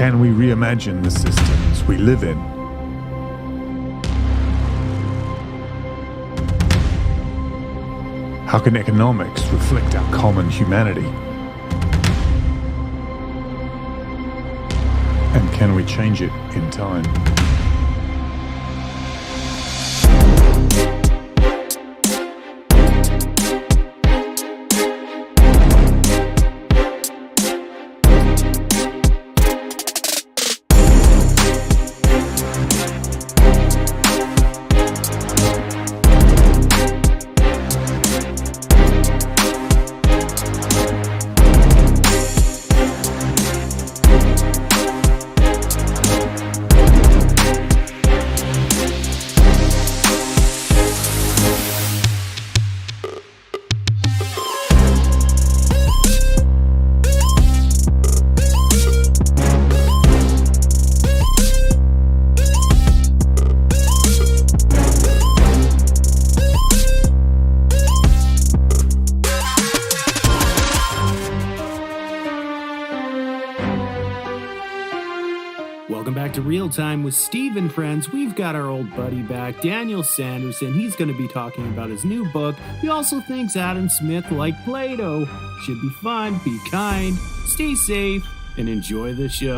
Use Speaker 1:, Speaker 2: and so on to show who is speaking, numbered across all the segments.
Speaker 1: Can we reimagine the systems we live in? How can economics reflect our common humanity? And can we change it in time?
Speaker 2: Time with Steve and friends. We've got our old buddy back, Daniel Sanderson. He's going to be talking about his new book. He also thinks Adam Smith liked Plato. Should be fun, be kind, stay safe, and enjoy the show.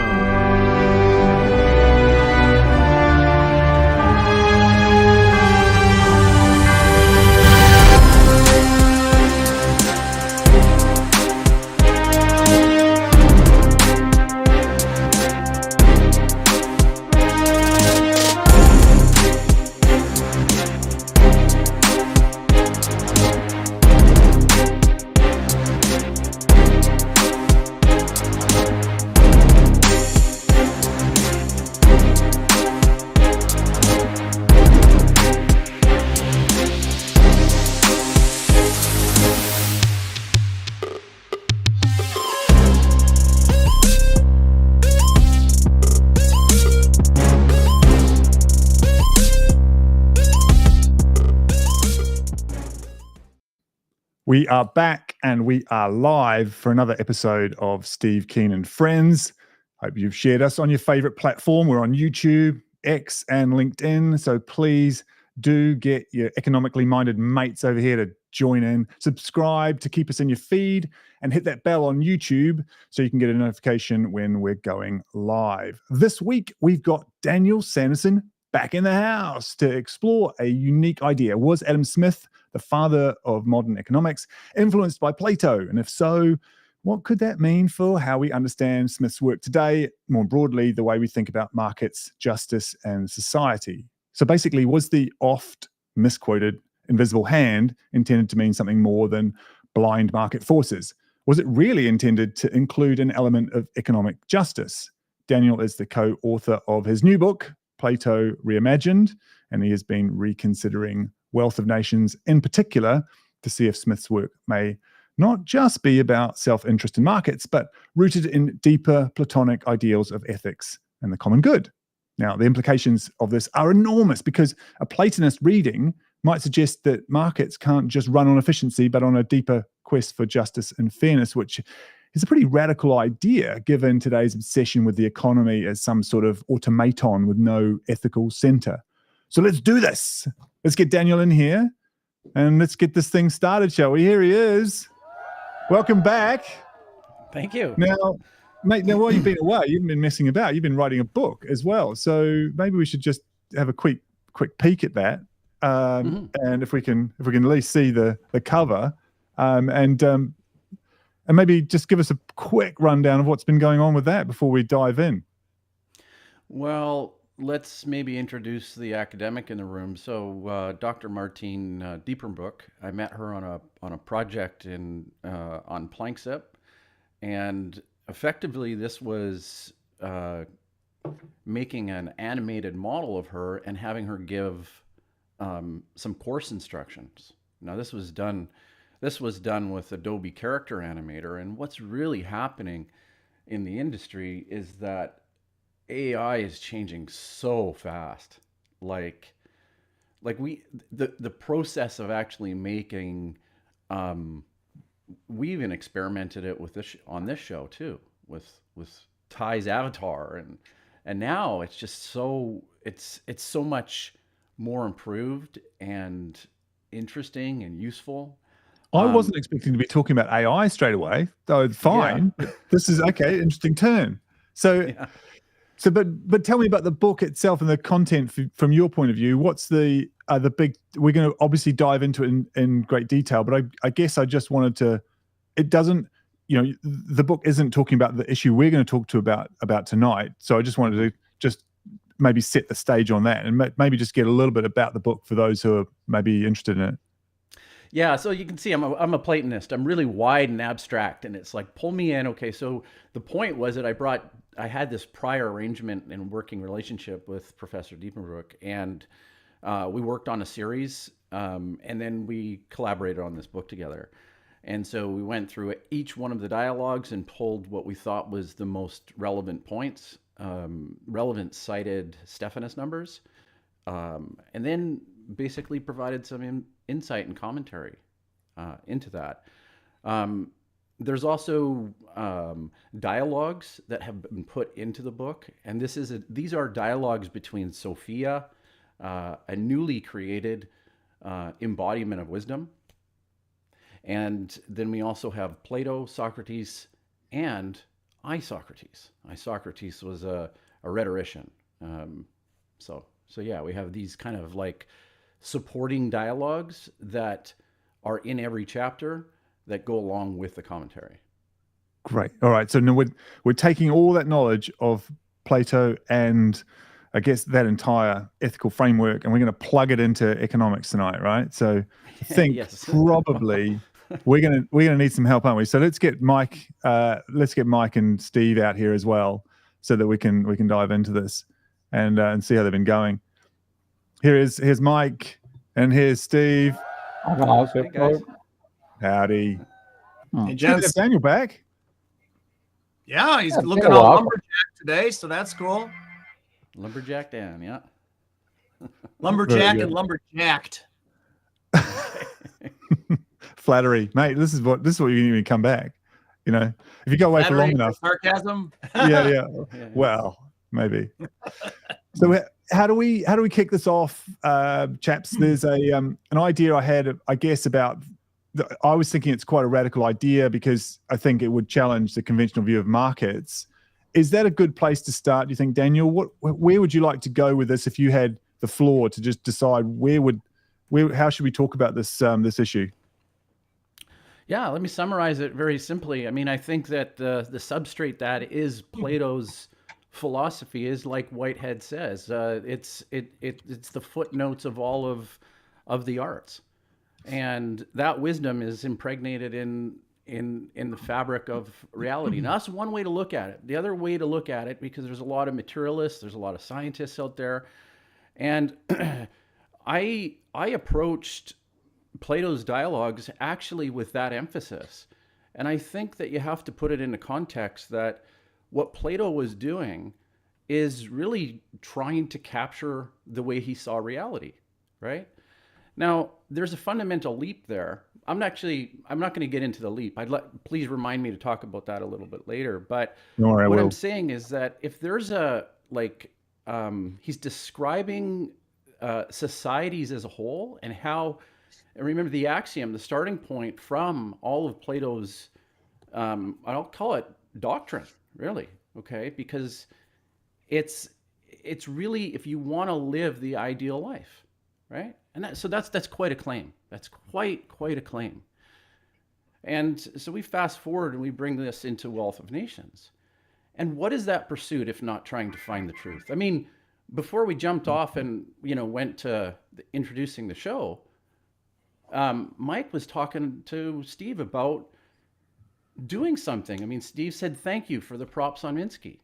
Speaker 2: We are back and we are live for another episode of Steve Keen and Friends. Hope you've shared us on your favorite platform. We're on YouTube, X, and LinkedIn. So please do get your economically minded mates over here to join in. Subscribe to keep us in your feed and hit that bell on YouTube so you can get a notification when we're going live. This week, we've got Daniel Sanderson back in the house to explore a unique idea. Was Adam Smith the father of modern economics, influenced by Plato? And if so, what could that mean for how we understand Smith's work today, more broadly, the way we think about markets, justice, and society? So basically, was the oft misquoted invisible hand intended to mean something more than blind market forces? Was it really intended to include an element of economic justice? Daniel is the co-author of his new book, Plato Reimagined, and he has been reconsidering Wealth of Nations in particular to see if Smith's work may not just be about self-interest in markets, but rooted in deeper Platonic ideals of ethics and the common good. Now, the implications of this are enormous because a Platonist reading might suggest that markets can't just run on efficiency, but on a deeper quest for justice and fairness, which is a pretty radical idea given today's obsession with the economy as some sort of automaton with no ethical center. So let's do this. Let's get Daniel in here and let's get this thing started, shall we? Here he is. Welcome back.
Speaker 3: Thank you.
Speaker 1: Now, mate, while you've been away, you've been messing about. You've been writing a book as well. So maybe we should just have a quick peek at that. And if we can at least see the cover, and maybe just give us a quick rundown of what's been going on with that before we dive in.
Speaker 3: Well, let's maybe introduce the academic in the room. So Dr. Martine Dieperbroek, I met her on a project on Plankzip, and effectively this was making an animated model of her and having her give some course instructions. Now this was done with Adobe Character Animator, and what's really happening in the industry is that AI is changing so fast. The process of actually making, we even experimented it with on this show too, with Ty's avatar, and now it's just so it's so much more improved and interesting and useful.
Speaker 1: I wasn't expecting to be talking about AI straight away, though. Fine,
Speaker 3: Yeah.
Speaker 1: but this is okay. Interesting turn. So,
Speaker 3: Yeah.
Speaker 1: so, but tell me about the book itself and the content from your point of view. What's the big? We're going to obviously dive into it in great detail, but I guess I just wanted to. It doesn't, the book isn't talking about the issue we're going to talk about tonight. So I just wanted to just maybe set the stage on that, and maybe just get a little bit about the book for those who are maybe interested in it.
Speaker 3: Yeah, so you can see I'm a Platonist. I'm really wide and abstract, and it's like pull me in. Okay, so the point was that I had this prior arrangement and working relationship with Professor Diepenbrook, and we worked on a series, and then we collaborated on this book together. And so we went through each one of the dialogues and pulled what we thought was the most relevant points, relevant cited Stephanus numbers, and then basically provided some insight and commentary into that. There's also dialogues that have been put into the book, and these are dialogues between Sophia, a newly created embodiment of wisdom, and then we also have Plato, Socrates, and Isocrates. Isocrates was a rhetorician. So yeah, we have these kind of like supporting dialogues that are in every chapter that go along with the commentary.
Speaker 1: Great. All right. So now we're taking all that knowledge of Plato and I guess that entire ethical framework, and we're going to plug it into economics tonight, right? So I think
Speaker 3: Yes.
Speaker 1: probably we're gonna need some help, aren't we? So let's get Mike and Steve out here as well, so that we can dive into this and see how they've been going. Here's Mike, and here's Steve.
Speaker 3: Hey guys.
Speaker 1: Howdy.
Speaker 4: Hey,
Speaker 1: Good
Speaker 4: gents.
Speaker 1: to have Daniel back.
Speaker 4: Yeah, he's looking all lumberjack today, so that's cool.
Speaker 3: Lumberjack Dan, yeah.
Speaker 4: Lumberjack and lumberjacked.
Speaker 1: Flattery, mate. This is what you need to come back. If you go away for long enough.
Speaker 4: Sarcasm.
Speaker 1: Yeah. Well, maybe. So how do we kick this off, chaps? There's an idea I had, I guess, about. I was thinking it's quite a radical idea because I think it would challenge the conventional view of markets. Is that a good place to start, do you think, Daniel? Where would you like to go with this if you had the floor to just decide how should we talk about this issue?
Speaker 3: Yeah, let me summarize it very simply. I mean, I think that the substrate that is Plato's philosophy is, like Whitehead says, it's the footnotes of all of the arts, and that wisdom is impregnated in the fabric of reality. Now, that's one way to look at it. The other way to look at it, because there's a lot of materialists, there's a lot of scientists out there, and I approached Plato's dialogues actually with that emphasis. And I think that you have to put it into context that what Plato was doing is really trying to capture the way he saw reality, right? Now, there's a fundamental leap there. I'm not going to get into the leap. Please remind me to talk about that a little bit later. But what I'm saying is that if there's he's describing societies as a whole and how. And remember the axiom, the starting point from all of Plato's, I'll call it doctrine, really, okay? Because it's really, if you want to live the ideal life, right? And that's quite a claim. That's quite a claim. And so we fast forward and we bring this into Wealth of Nations. And what is that pursuit if not trying to find the truth? I mean, before we jumped off and went to introducing the show, Mike was talking to Steve about doing something. I mean, Steve said, thank you for the props on Minsky.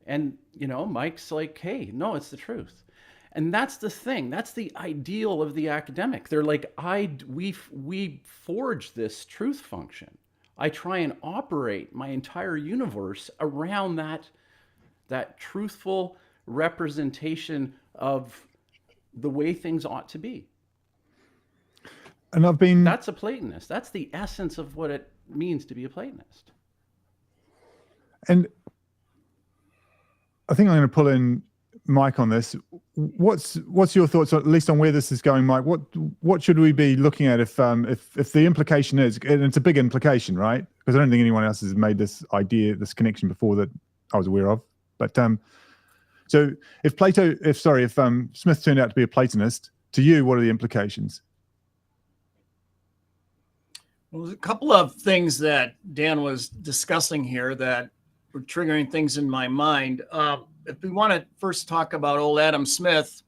Speaker 3: And, Mike's like, hey, no, it's the truth. And that's the thing. That's the ideal of the academic. They're like, we forge this truth function. I try and operate my entire universe around that truthful representation of the way things ought to be.
Speaker 1: And
Speaker 3: that's a Platonist. That's the essence of what it means to be a Platonist.
Speaker 1: And I think I'm going to pull in Mike on this. What's your thoughts, at least on where this is going, Mike? What should we be looking at if the implication is, and it's a big implication, right? Because I don't think anyone else has made this connection before that I was aware of. But so if Smith turned out to be a Platonist, to you, what are the implications?
Speaker 4: Well, there's a couple of things that Dan was discussing here that were triggering things in my mind. If we want to first talk about old Adam Smith,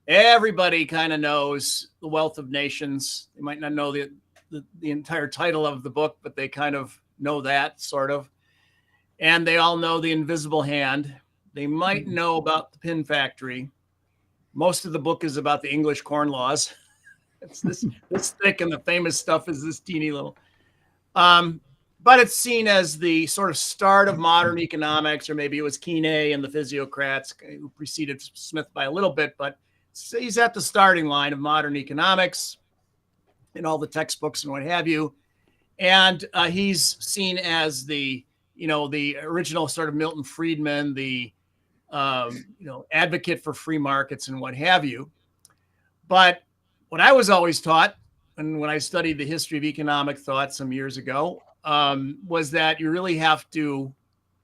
Speaker 4: everybody kind of knows The Wealth of Nations. They might not know the entire title of the book, but they kind of know that, sort of. And they all know The Invisible Hand. They might know about The Pin Factory. Most of the book is about the English Corn Laws. It's this thick, and the famous stuff is this teeny little. But it's seen as the sort of start of modern economics, or maybe it was Keynes and the physiocrats who preceded Smith by a little bit, but he's at the starting line of modern economics in all the textbooks and what have you. And he's seen as the original sort of Milton Friedman, the advocate for free markets and what have you. But what I was always taught, and when I studied the history of economic thought some years ago, was that you really have to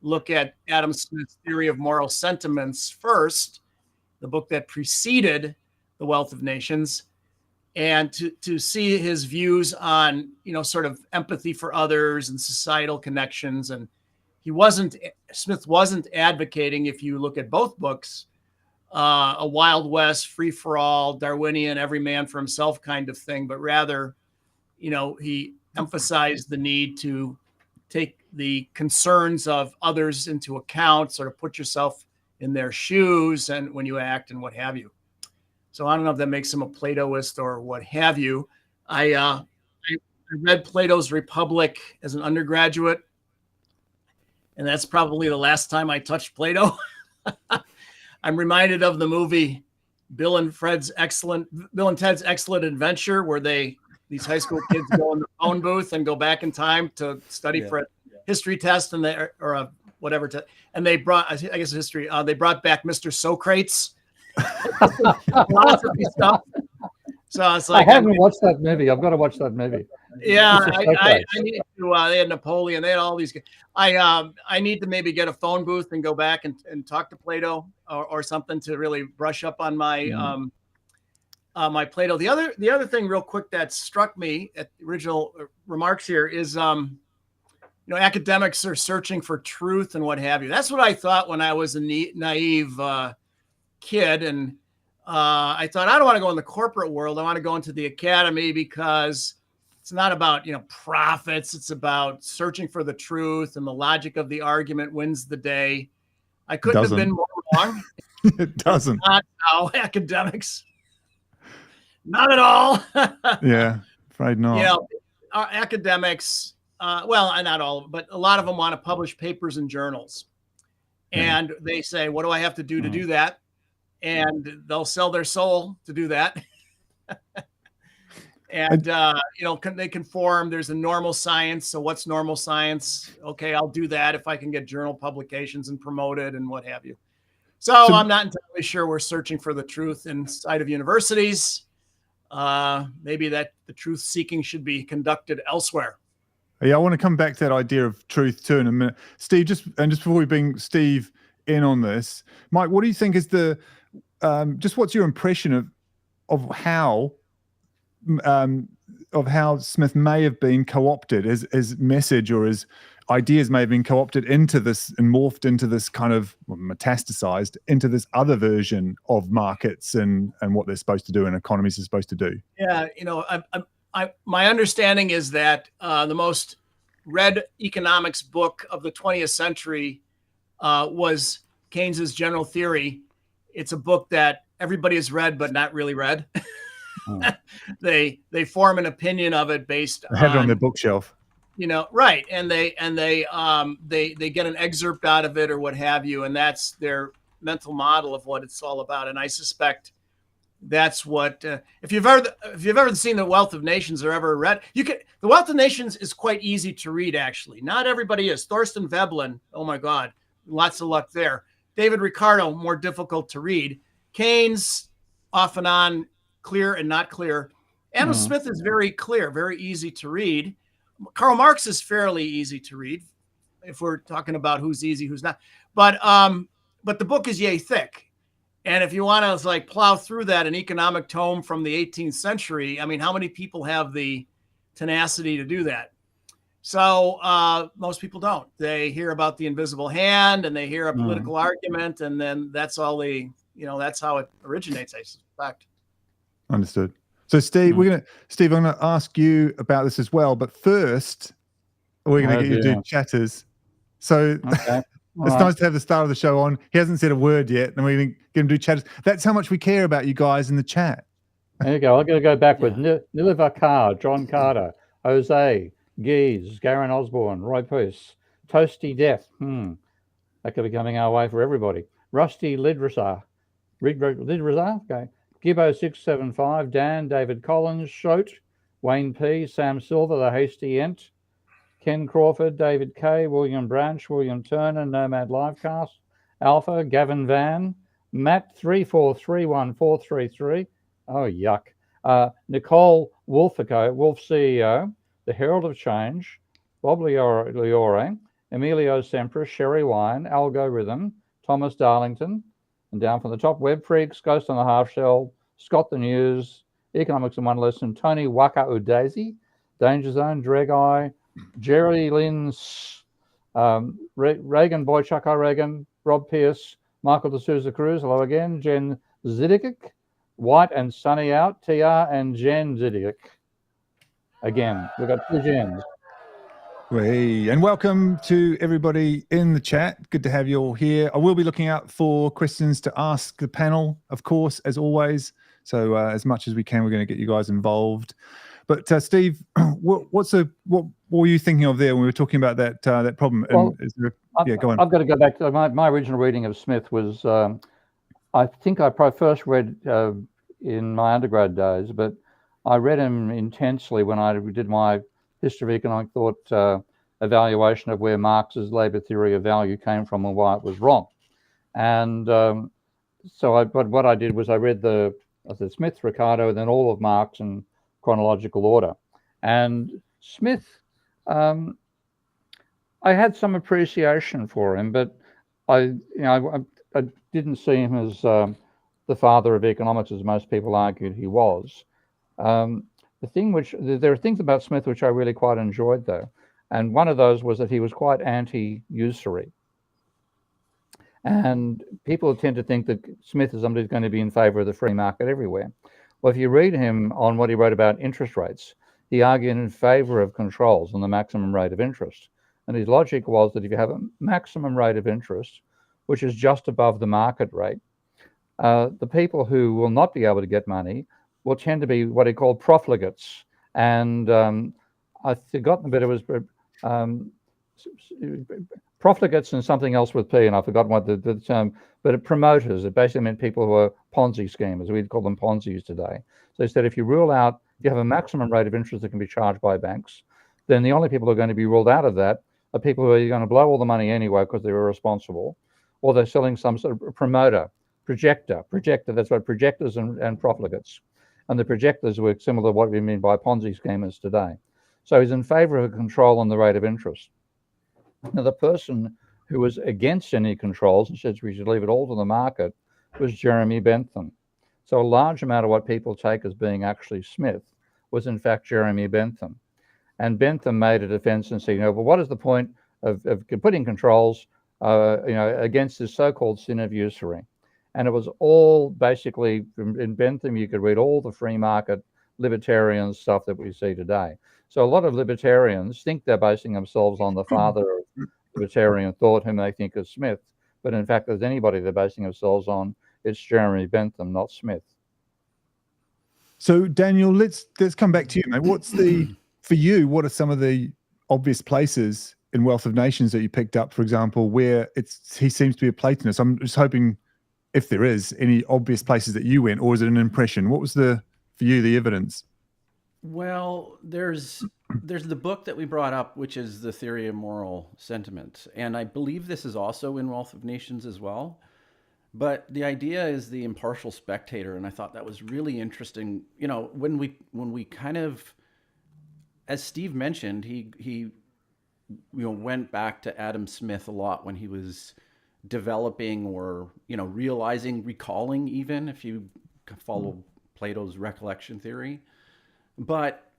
Speaker 4: look at Adam Smith's theory of moral sentiments first, the book that preceded The Wealth of Nations, and to see his views on, sort of empathy for others and societal connections. And Smith wasn't advocating, if you look at both books, a Wild West, free-for-all, Darwinian, every man for himself kind of thing, but rather, he emphasized the need to take the concerns of others into account, sort of put yourself in their shoes and when you act and what have you. So I don't know if that makes him a Platoist or what have you. I read Plato's Republic as an undergraduate, and that's probably the last time I touched Plato. I'm reminded of the movie Bill and Ted's Excellent Adventure, where these high school kids go in the phone booth and go back in time to study for a history test, and whatever. And they brought, I guess, history. They brought back Mr. Socrates. Philosophy stuff. So it's like
Speaker 5: I haven't watched that movie. I've got to watch that movie.
Speaker 4: Yeah, I need to. They had Napoleon. They had all these. I need to maybe get a phone booth and go back and talk to Plato or something to really brush up on my my Plato. The other thing, real quick, that struck me at the original remarks here is academics are searching for truth and what have you. That's what I thought when I was a naive kid, and I thought, I don't want to go in the corporate world. I want to go into the academy because it's not about, profits. It's about searching for the truth, and the logic of the argument wins the day. I couldn't have been more wrong.
Speaker 1: It doesn't.
Speaker 4: Not how academics. Not at all.
Speaker 1: Yeah, afraid not.
Speaker 4: Our academics, well, not all, but a lot of them want to publish papers in journals. And they say, what do I have to do to do that? And they'll sell their soul to do that. And, they conform. There's a normal science. So what's normal science? Okay, I'll do that if I can get journal publications and promote it and what have you. So I'm not entirely sure we're searching for the truth inside of universities. Maybe that the truth seeking should be conducted elsewhere.
Speaker 1: Yeah, I want to come back to that idea of truth too in a minute. Steve, just before we bring Steve in on this, Mike, what do you think is just what's your impression of how Smith may have been co-opted, his message or his ideas may have been co-opted into this and morphed into this kind of metastasized into this other version of markets and what they're supposed to do and economies are supposed to do?
Speaker 4: Yeah, my understanding is that the most read economics book of the 20th century was Keynes's General Theory. It's a book that everybody has read, but not really read. They form an opinion of it based on,
Speaker 1: have it on their bookshelf.
Speaker 4: Right. And they get an excerpt out of it or what have you. And that's their mental model of what it's all about. And I suspect that's what, if you've ever seen The Wealth of Nations or ever read, The Wealth of Nations is quite easy to read, actually. Not everybody is. Thorsten Veblen, oh my God, lots of luck there. David Ricardo, more difficult to read. Keynes, off and on, clear and not clear. Adam Smith is very clear, very easy to read. Karl Marx is fairly easy to read, if we're talking about who's easy, who's not. But the book is yay thick. And if you want to like plow through that, an economic tome from the 18th century, I mean, how many people have the tenacity to do that? So most people don't. They hear about the invisible hand and they hear a political argument, and then that's all they, that's how it originates, I suspect.
Speaker 1: Understood. So Steve, I'm gonna ask you about this as well, but first we're gonna get you to do chatters. So
Speaker 5: Okay.
Speaker 1: It's nice to have the start of the show on. He hasn't said a word yet, and we're going to get him to do chatters. That's how much we care about you guys in the chat.
Speaker 5: There you go. I'm going to go back with Niliva Carr, John Carter, Jose, Geese, Garen Osborne, Roy Peace, Toasty Death. That could be coming our way for everybody. Rusty Lidrazar. Okay. Gibbo675, Dan, David Collins, Shote, Wayne P, Sam Silver, The Hasty Ent, Ken Crawford, David K, William Branch, William Turner, Nomad Livecast, Alpha, Gavin Van, Matt 3431433. Oh, yuck. Nicole Wolfico, Wolf CEO, The Herald of Change, Bob Liore, Emilio Sempra, Sherry Wine, Algorithm, Thomas Darlington, and down from the top, Web Freaks, Ghost on the Half Shell, Scott the News, Economics in One Lesson, Tony Waka Udazi, Danger Zone, Dreg Eye, Jerry Lynns, Reagan Boychuk Reagan, Rob Pierce, Michael D'Souza Cruz, hello again, Jen Zidikic, White and Sunny Out, TR and Jen Zidikic. Again, we've got two Jens.
Speaker 1: Hey, and welcome to everybody in the chat. Good to have you all here. I will be looking out for questions to ask the panel, of course, as always. So as much as we can, we're going to get you guys involved. But Steve, what were you thinking of there when we were talking about that problem?
Speaker 5: Well,
Speaker 1: go on.
Speaker 5: I've got to go back to my original reading of Smith was, I think I first read in my undergrad days, but I read him intensely when I did my history of economic thought evaluation of where Marx's labor theory of value came from and why it was wrong. And but what I did was I read the Smith, Ricardo, and then all of Marx in chronological order. And Smith, I had some appreciation for him, but I didn't see him as the father of economics, as most people argued he was. There are things about Smith which I really quite enjoyed, though, and one of those was that he was quite anti-usury. And people tend to think that Smith is somebody who's going to be in favor of the free market everywhere. Well, if you read him on what he wrote about interest rates, he argued in favor of controls on the maximum rate of interest. And his logic was that if you have a maximum rate of interest, which is just above the market rate, the people who will not be able to get money will tend to be what he called profligates. And I've forgotten, but it was profligates and something else with P, and I've forgotten what the term, but promoters. It basically meant people who are Ponzi schemers. We'd call them Ponzi's today. So he said if you have a maximum rate of interest that can be charged by banks, then the only people who are going to be ruled out of that are people who are going to blow all the money anyway because they're irresponsible, or they're selling some sort of projector. That's what projectors and profligates. And the projectors were similar to what we mean by Ponzi schemers today. So he's in favor of a control on the rate of interest. Now, the person who was against any controls and said we should leave it all to the market was Jeremy Bentham. So a large amount of what people take as being actually Smith was in fact Jeremy Bentham. And Bentham made a defense and said, well, what is the point of putting controls against this so-called sin of usury? And it was all basically, in Bentham, you could read all the free market libertarian stuff that we see today. So a lot of libertarians think they're basing themselves on the father of libertarian thought, whom they think is Smith. But in fact, there's anybody they're basing themselves on, it's Jeremy Bentham, not Smith.
Speaker 1: So Daniel, let's come back to you, mate. For you, what are some of the obvious places in Wealth of Nations that you picked up, for example, where he seems to be a Platonist? I'm just hoping if there is any obvious places that you went, or is it an impression? What was for you, the evidence?
Speaker 3: Well, there's the book that we brought up, which is The Theory of Moral Sentiments. And I believe this is also in Wealth of Nations as well. But the idea is the impartial spectator, and I thought that was really interesting. You know, when we kind of, as Steve mentioned, he went back to Adam Smith a lot when he was developing or realizing, recalling, even if you follow Plato's recollection theory. But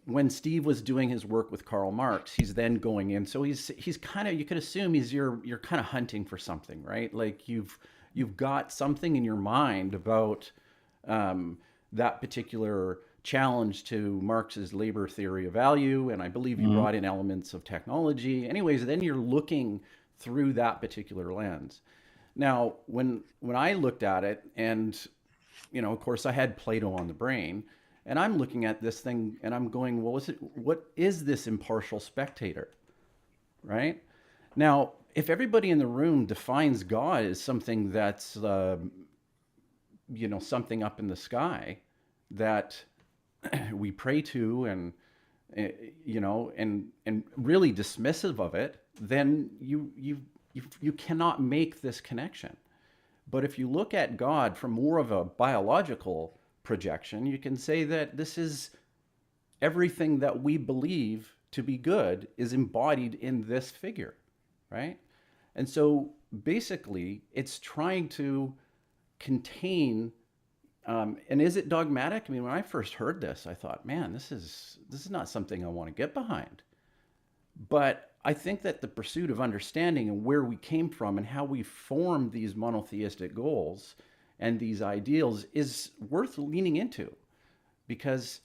Speaker 3: when Steve was doing his work with Karl Marx, he's then going in. So he's kind of, you could assume you're kind of hunting for something, right? Like you've got something in your mind about that particular challenge to Marx's labor theory of value, and I believe you brought in elements of technology. Anyways, then you're looking through that particular lens. Now, when I looked at it, and of course, I had Plato on the brain, and I'm looking at this thing, and I'm going, well, what is this impartial spectator, right? Now, if everybody in the room defines God as something that's, something up in the sky that we pray to, and and really dismissive of it, then you cannot make this connection. But if you look at God from more of a biological projection, you can say that this is everything that we believe to be good is embodied in this figure, right? And so basically, it's trying to contain. And is it dogmatic? I mean, when I first heard this, I thought, man, this is not something I want to get behind. But I think that the pursuit of understanding and where we came from and how we formed these monotheistic goals and these ideals is worth leaning into, because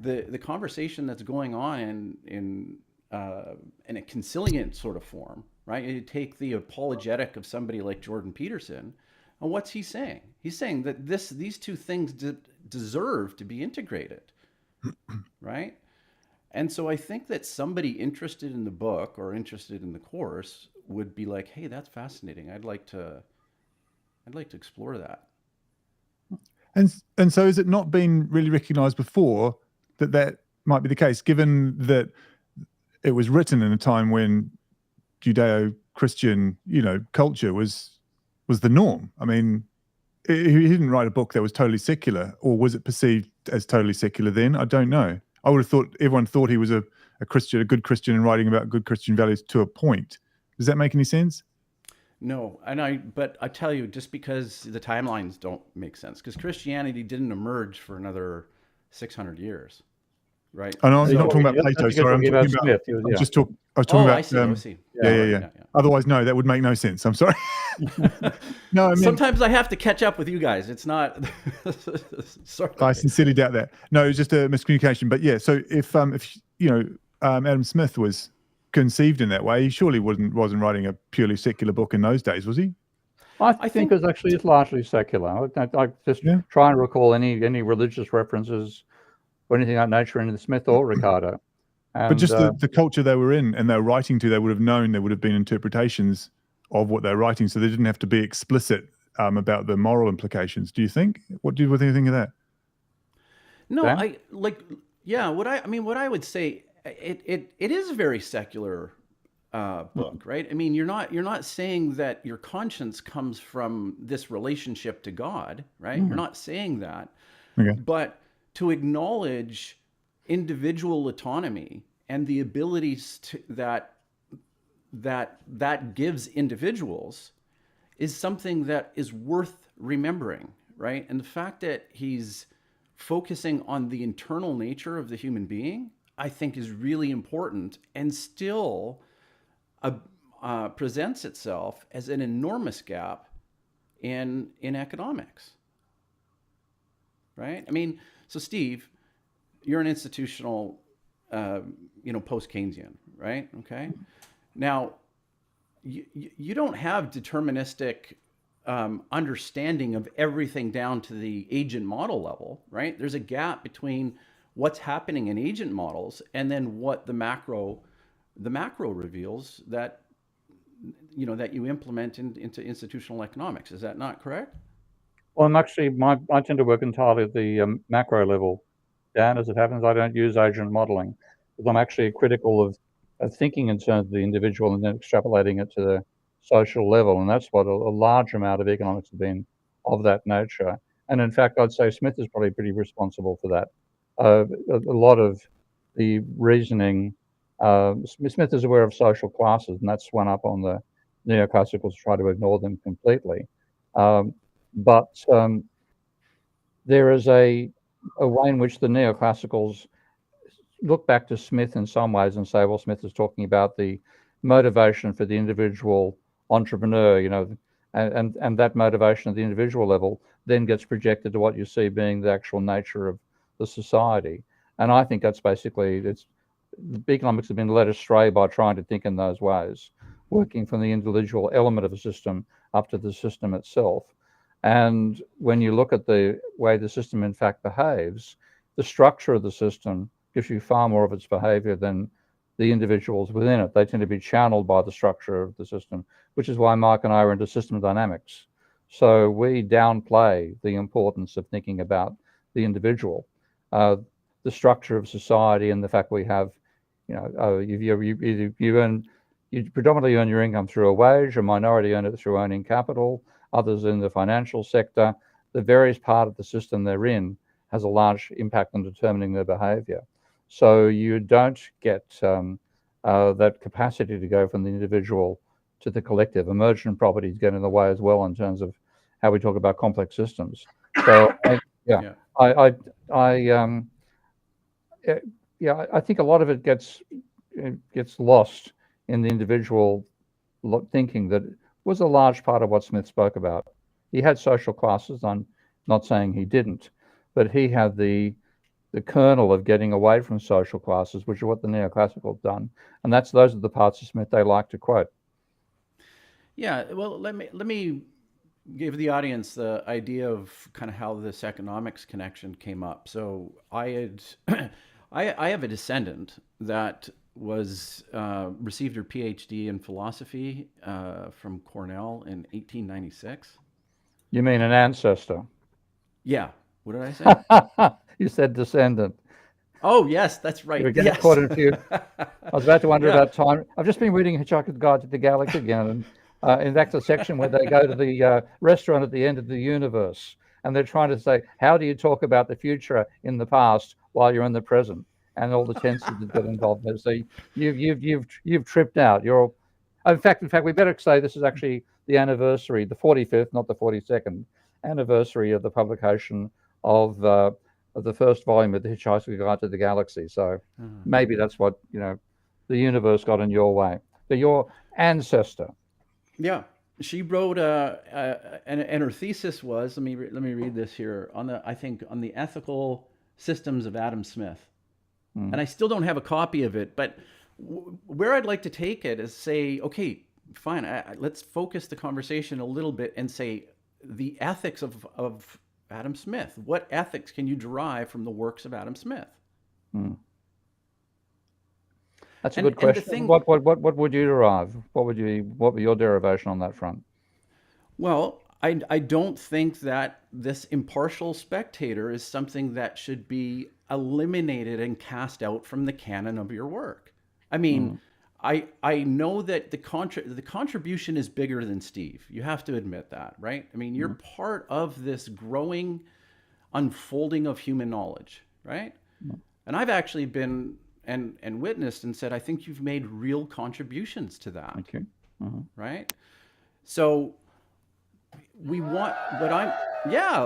Speaker 3: the conversation that's going on in a conciliant sort of form, right? You take the apologetic of somebody like Jordan Peterson. And what's he saying? He's saying that these two things deserve to be integrated, right? And so I think that somebody interested in the book or interested in the course would be like, "Hey, that's fascinating. I'd like to explore that."
Speaker 1: And so, has it not been really recognized before that might be the case, given that it was written in a time when Judeo-Christian, culture was the norm? I mean, he didn't write a book that was totally secular, or was it perceived as totally secular then? I don't know. I would have thought everyone thought he was a Christian, a good Christian, and writing about good Christian values to a point. Does that make any sense?
Speaker 3: No, but I tell you, just because the timelines don't make sense, because Christianity didn't emerge for another 600 years, right?
Speaker 1: I know, I'm not talking about Plato. Sorry, I'm talking about. I was talking about.
Speaker 3: I see.
Speaker 1: Yeah. Otherwise, no, that would make no sense. I'm sorry. No, I mean,
Speaker 3: sometimes I have to catch up with you guys. It's not. Sorry.
Speaker 1: I sincerely doubt that. No, it was just a miscommunication. But yeah, so if Adam Smith was conceived in that way, he surely wasn't writing a purely secular book in those days, was he?
Speaker 5: I think it's largely secular. I just try and recall any religious references or anything like nature in the Smith or Ricardo. And,
Speaker 1: but just the culture they were in and they were writing to, they would have known there would have been interpretations of what they're writing, so they didn't have to be explicit about the moral implications. Do you think? What do you think of that?
Speaker 3: No, Dan? What I would say, it is a very secular book, right? I mean, you're not saying that your conscience comes from this relationship to God, right? You're not saying that.
Speaker 1: Okay.
Speaker 3: But to acknowledge individual autonomy and the abilities that gives individuals is something that is worth remembering, right? And the fact that he's focusing on the internal nature of the human being, I think, is really important, and still presents itself as an enormous gap in economics, right? I mean, so Steve, you're an institutional, post-Keynesian, right? Okay. Now, you don't have deterministic understanding of everything down to the agent model level, right? There's a gap between what's happening in agent models and then what the macro reveals that that you implement into institutional economics. Is that not correct?
Speaker 5: Well, I tend to work entirely at the macro level. Dan, as it happens, I don't use agent modeling because I'm actually critical of thinking in terms of the individual and then extrapolating it to social level, and that's what a large amount of economics have been of that nature. And in fact, I'd say Smith is probably pretty responsible for that. A lot of the reasoning, Smith is aware of social classes, and that's one up on the neoclassicals try to ignore them completely. But there is a way in which the neoclassicals look back to Smith in some ways and say, well, Smith is talking about the motivation for the individual entrepreneur, and that motivation at the individual level then gets projected to what you see being the actual nature of the society. And I think that's basically, economics have been led astray by trying to think in those ways, working from the individual element of a system up to the system itself. And when you look at the way the system in fact behaves, the structure of the system gives you far more of its behavior than the individuals within it. They tend to be channeled by the structure of the system, which is why Mark and I are into system dynamics. So we downplay the importance of thinking about the individual, the structure of society, and the fact we have, you predominantly earn your income through a wage, a minority earn it through owning capital, others in the financial sector. The various part of the system they're in has a large impact on determining their behavior. So you don't get that capacity to go from the individual to the collective. Emergent properties get in the way as well in terms of how we talk about complex systems. So I think a lot of it gets lost in the individual thinking that was a large part of what Smith spoke about. He had social classes. I'm not saying he didn't, but he had the kernel of getting away from social classes, which is what the neoclassicals have done. And those are the parts of Smith they like to quote.
Speaker 3: Yeah, well, let me give the audience the idea of kind of how this economics connection came up. So I have a descendant that was received her PhD in philosophy from Cornell in 1896.
Speaker 5: You mean an ancestor?
Speaker 3: Yeah. What did I say?
Speaker 5: You said descendant.
Speaker 3: Oh, yes, that's right.
Speaker 5: You were getting caught in a few. I was about to wonder about time. I've just been reading Hitchhiker's Guide to the Galaxy again, and in fact, the section where they go to the restaurant at the end of the universe, and they're trying to say, how do you talk about the future in the past while you're in the present, and all the tenses that get involved there. So you've tripped out. In fact, we better say this is actually the anniversary, the 45th, not the 42nd anniversary of the publication of the first volume of the Hitchhiker's Guide to the Galaxy. So maybe that's what the universe got in your way. But your ancestor.
Speaker 3: Yeah, she wrote and her thesis was, let me read this here, on the ethical systems of Adam Smith. And I still don't have a copy of it, but where I'd like to take it is say, okay, fine, let's focus the conversation a little bit and say the ethics of Adam Smith. What ethics can you derive from the works of Adam Smith?
Speaker 5: That's a good question. What would you derive? What would be your derivation on that front?
Speaker 3: Well, I don't think that this impartial spectator is something that should be eliminated and cast out from the canon of your work. I mean, I know that the contribution is bigger than Steve. You have to admit that, right? I mean, you're part of this growing unfolding of human knowledge, right? And I've actually been and witnessed and said, I think you've made real contributions to that.
Speaker 5: Okay.
Speaker 3: Right? So we want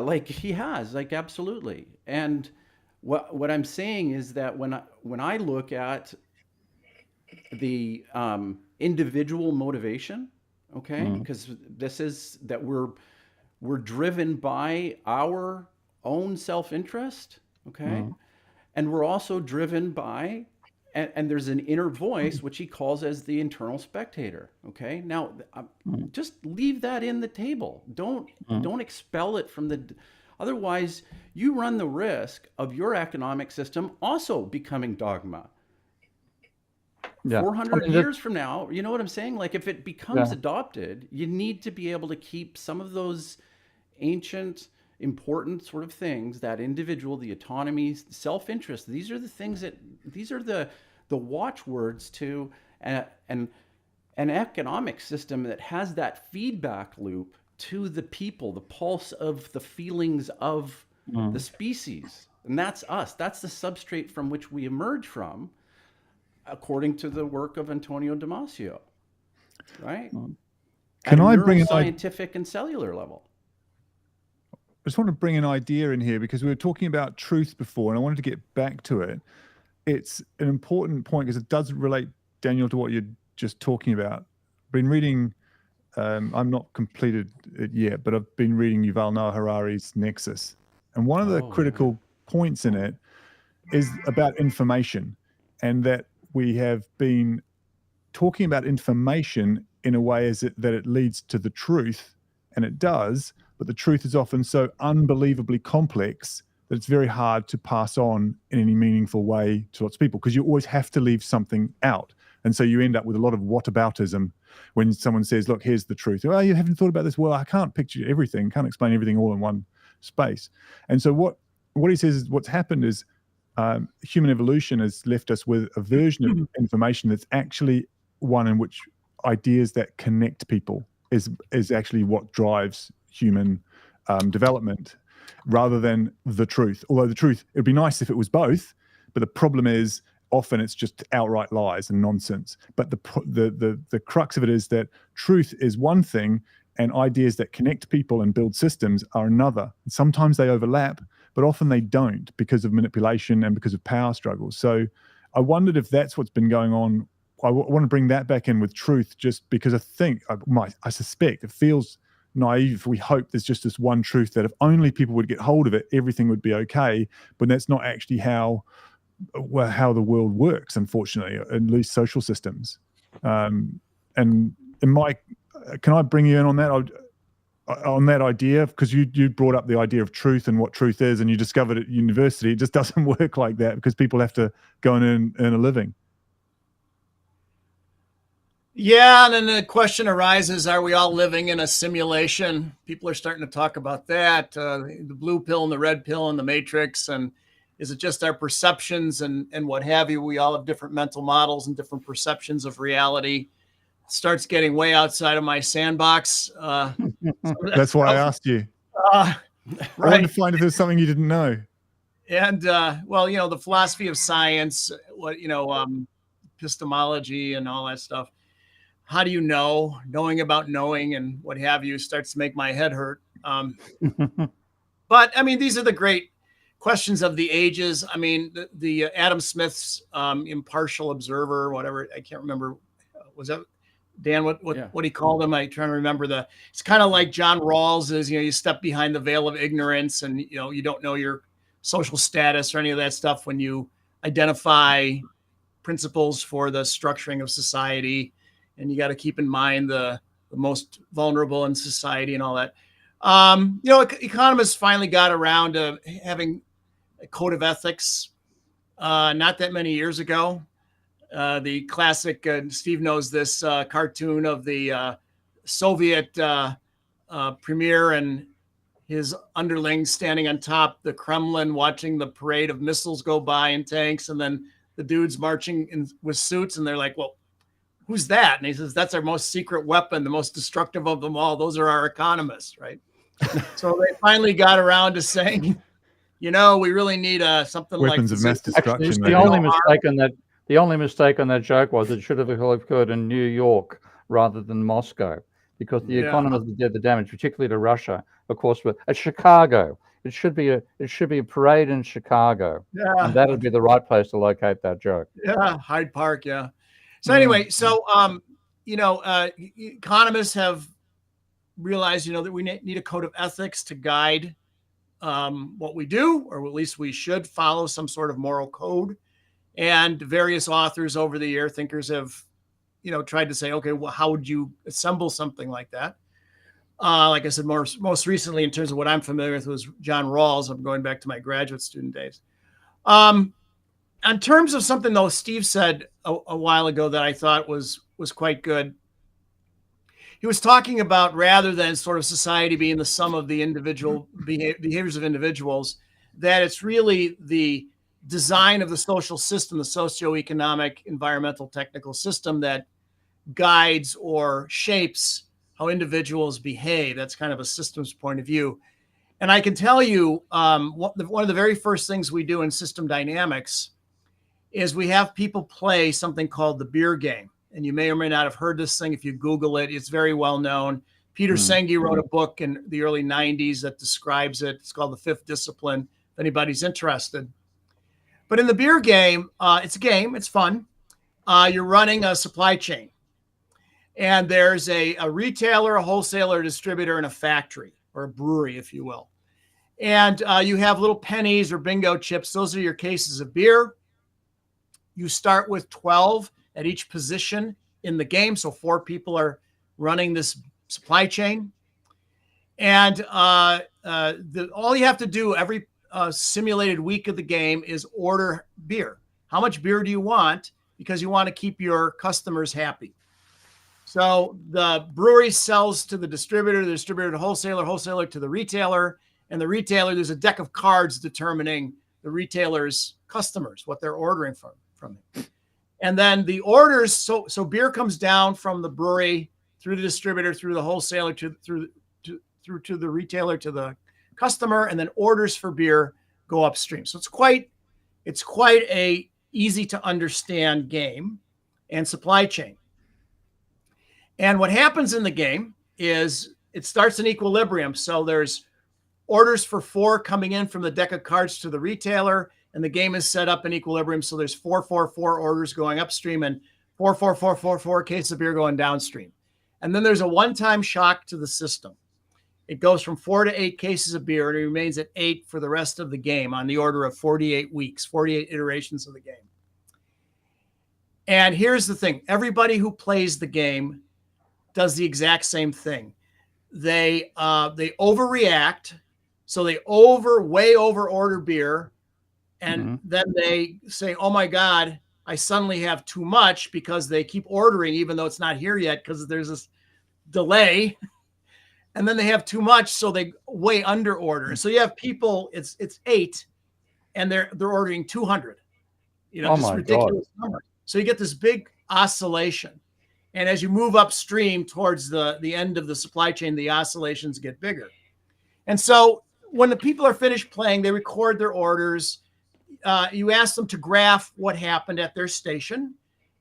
Speaker 3: like he has, like, absolutely. And what I'm saying is that when I look at the individual motivation, okay, because this is that we're driven by our own self-interest, okay, and we're also driven by and there's an inner voice which he calls as the internal spectator, okay. Now just leave that in the table. Don't expel it from the. Otherwise, you run the risk of your economic system also becoming dogma.
Speaker 5: Yeah.
Speaker 3: 400 years from now, you know what I'm saying? Like, if it becomes adopted, you need to be able to keep some of those ancient, important sort of things, that individual, the autonomy, self-interest. These are the things these are the watchwords to, and an economic system that has that feedback loop to the people, the pulse of the feelings of the species. And that's us. That's the substrate from which we emerge from, according to the work of Antonio Damasio, right?
Speaker 1: Can I bring an
Speaker 3: scientific and cellular level?
Speaker 1: I just want to bring an idea in here because we were talking about truth before, and I wanted to get back to it. It's an important point because it does relate, Daniel, to what you're just talking about. I've been reading, I'm not completed it yet, but I've been reading Yuval Noah Harari's Nexus. And one of the critical points in it is about information, and that we have been talking about information in a way that it leads to the truth, and it does, but the truth is often so unbelievably complex that it's very hard to pass on in any meaningful way to lots of people, because you always have to leave something out. And so you end up with a lot of whataboutism when someone says, look, here's the truth. Oh, you haven't thought about this? Well, I can't picture everything, can't explain everything all in one space. And so what he says is what's happened is human evolution has left us with a version of information that's actually one in which ideas that connect people is actually what drives human development, rather than the truth. Although the truth, it'd be nice if it was both, but the problem is often it's just outright lies and nonsense. But the crux of it is that truth is one thing, and ideas that connect people and build systems are another. Sometimes they overlap, but often they don't because of manipulation and because of power struggles. So I wondered if that's what's been going on. I want to bring that back in with truth, just because I suspect it feels naive if we hope there's just this one truth that if only people would get hold of it, everything would be okay. But that's not actually how the world works, unfortunately, at least social systems. And Mike, can I bring you in on that idea? Because you brought up the idea of truth and what truth is, and you discovered at university it just doesn't work like that because people have to go and earn a living.
Speaker 4: Yeah, and then the question arises, are we all living in a simulation? People are starting to talk about that, the blue pill and the red pill and the matrix, and is it just our perceptions and what have you? We all have different mental models and different perceptions of reality. It starts getting way outside of my sandbox.
Speaker 1: That's why I asked you.
Speaker 4: Right.
Speaker 1: I wanted to find if there's something you didn't know.
Speaker 4: And, the philosophy of science, epistemology and all that stuff. How do you know? Knowing about knowing and what have you starts to make my head hurt. But I mean, these are the great questions of the ages. I mean, the Adam Smith's impartial observer, whatever, I can't remember. Was that Dan? What he called them? I'm trying to remember it's kind of like John Rawls is, you step behind the veil of ignorance, and you don't know your social status or any of that stuff when you identify principles for the structuring of society. And you got to keep in mind the most vulnerable in society and all that. Economists finally got around to having a code of ethics not that many years ago. The classic, Steve knows this, cartoon of the Soviet premier and his underlings standing on top the Kremlin watching the parade of missiles go by and tanks, and then the dudes marching with suits, and they're like, well, who's that? And he says, that's our most secret weapon, the most destructive of them all. Those are our economists, right? So they finally got around to saying, we really need something
Speaker 1: weapons
Speaker 4: like
Speaker 1: of mass destruction.
Speaker 5: Actually, the only mistake on that joke was it should have occurred in New York rather than Moscow, because the economists did the damage, particularly to Russia. Of course, at Chicago, it should be a parade in Chicago, and that would be the right place to locate that joke.
Speaker 4: Yeah, Hyde Park. Yeah. So anyway, economists have realized, that we need a code of ethics to guide what we do, or at least we should follow some sort of moral code. And various authors over the year, thinkers have, tried to say, okay, well, how would you assemble something like that? Like I said, most recently, in terms of what I'm familiar with, was John Rawls. I'm going back to my graduate student days. In terms of something, though, Steve said a while ago that I thought was quite good. He was talking about, rather than sort of society being the sum of the individual behaviors of individuals, that it's really the design of the social system, the socioeconomic, environmental, technical system that guides or shapes how individuals behave. That's kind of a systems point of view. And I can tell you, one of the very first things we do in system dynamics is we have people play something called the beer game. And you may or may not have heard this thing. If you Google it, it's very well known. Peter Senge wrote a book in the early 90s that describes it. It's called The Fifth Discipline, if anybody's interested. But in the beer game, it's a game. It's fun. You're running a supply chain. And there's a retailer, a wholesaler, a distributor, and a factory, or a brewery, if you will. And you have little pennies or bingo chips. Those are your cases of beer. You start with 12 at each position in the game. So 4 people are running this supply chain. And all you have to do every simulated week of the game is order beer. How much beer do you want? Because you want to keep your customers happy. So the brewery sells to the distributor to the wholesaler to the retailer, and the retailer, there's a deck of cards determining the retailer's customers, what they're ordering from it. And then the orders, so beer comes down from the brewery through the distributor, through the wholesaler, through to the retailer, to the customer, and then orders for beer go upstream. So it's quite a easy to understand game and supply chain. And what happens in the game is it starts in equilibrium. So there's orders for 4 coming in from the deck of cards to the retailer, and the game is set up in equilibrium. So there's 4 orders going upstream and 4 cases of beer going downstream. And then there's a one-time shock to the system. It goes from 4 to 8 cases of beer, and it remains at 8 for the rest of the game on the order of 48 weeks, 48 iterations of the game. And here's the thing. Everybody who plays the game does the exact same thing. They overreact. So they way over order beer. And then they say, oh my God, I suddenly have too much, because they keep ordering, even though it's not here yet, because there's this delay. And then they have too much, so they way under order. So you have people, it's 8, and they're ordering 200. Just ridiculous number. So you get this big oscillation. And as you move upstream towards the end of the supply chain, the oscillations get bigger. And so when the people are finished playing, they record their orders. You ask them to graph what happened at their station,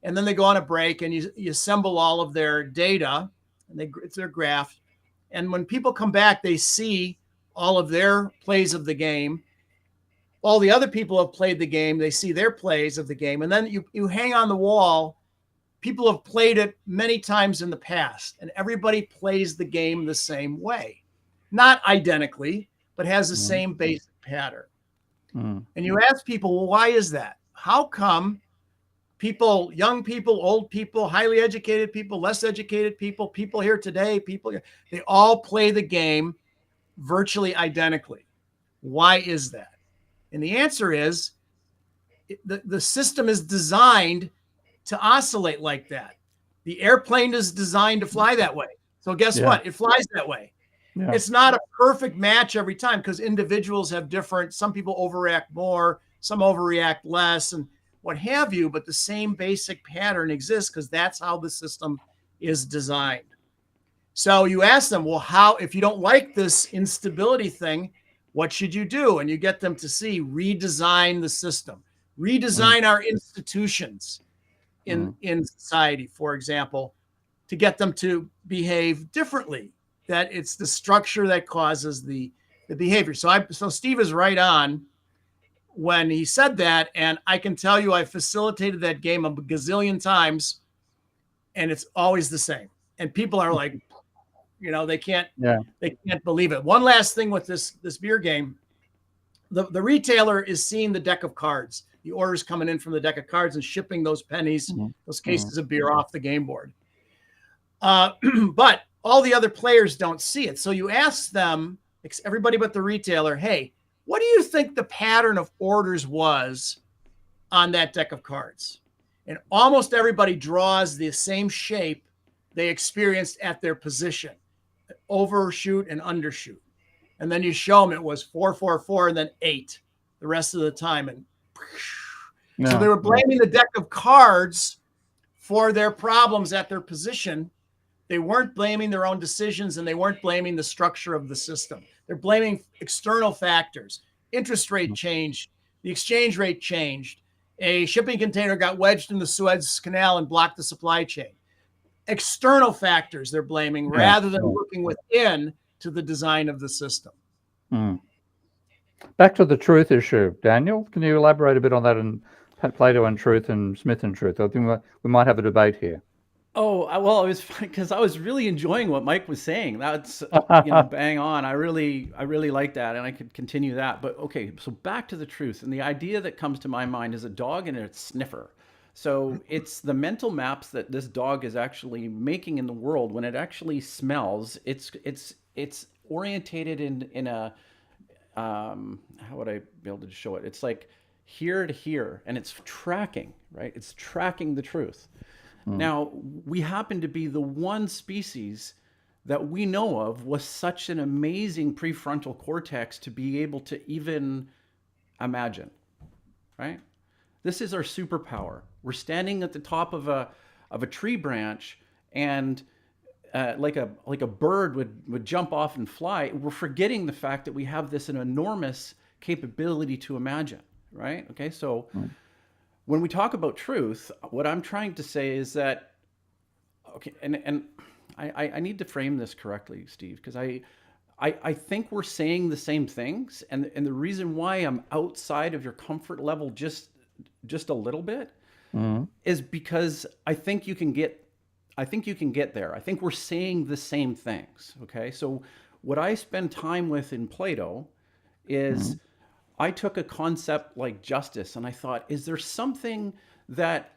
Speaker 4: and then they go on a break, and you assemble all of their data, and it's their graph. And when people come back, they see all of their plays of the game. All the other people have played the game. They see their plays of the game. And then you hang on the wall. People have played it many times in the past, and everybody plays the game the same way. Not identically, but has the same basic pattern. And you ask people, well, why is that? How come people, young people, old people, highly educated people, less educated people, people here today, they all play the game virtually identically? Why is that? And the answer is the system is designed to oscillate like that. The airplane is designed to fly that way. So guess what? It flies that way. Yeah. It's not a perfect match every time, because individuals have some people overreact more, some overreact less, and what have you, but the same basic pattern exists because that's how the system is designed. So you ask them, well, if you don't like this instability thing, what should you do? And you get them to redesign the system, redesign our institutions in society, for example, to get them to behave differently, that it's the structure that causes the behavior. So Steve is right on when he said that, and I can tell you I facilitated that game a gazillion times, and it's always the same. And people are like, they can't believe it. One last thing with this beer game, the retailer is seeing the deck of cards, the orders coming in from the deck of cards, and shipping those pennies, those cases of beer off the game board. But all the other players don't see it. So you ask them, everybody but the retailer, hey, what do you think the pattern of orders was on that deck of cards? And almost everybody draws the same shape they experienced at their position, overshoot and undershoot. And then you show them it was 4, and then 8 the rest of the time. And so they were blaming the deck of cards for their problems at their position, they weren't blaming their own decisions and they weren't blaming the structure of the system. They're blaming external factors. Interest rate changed, the exchange rate changed, a shipping container got wedged in the Suez Canal and blocked the supply chain. External factors they're blaming rather than looking within to the design of the system.
Speaker 5: Back to the truth issue, Daniel, can you elaborate a bit on that and Plato and truth and Smith and truth? I think we might have a debate here.
Speaker 3: Oh, well, it was because I was really enjoying what Mike was saying. That's bang on. I really like that, and I could continue that. But okay, so back to the truth, and the idea that comes to my mind is a dog and its sniffer. So it's the mental maps that this dog is actually making in the world when it actually smells. It's orientated in a how would I be able to show it? It's like here to here, and it's tracking, right? It's tracking the truth. Now, we happen to be the one species that we know of with such an amazing prefrontal cortex to be able to even imagine, right? This is our superpower. We're standing at the top of a tree branch, and like a bird would jump off and fly. We're forgetting the fact that we have this an enormous capability to imagine, right? Okay, so when we talk about truth, what I'm trying to say is that, okay, and I need to frame this correctly, Steve, because I think we're saying the same things, and the reason why I'm outside of your comfort level just a little bit is because I think you can get there. I think we're saying the same things. Okay, so what I spend time with in Plato is I took a concept like justice and I thought, is there something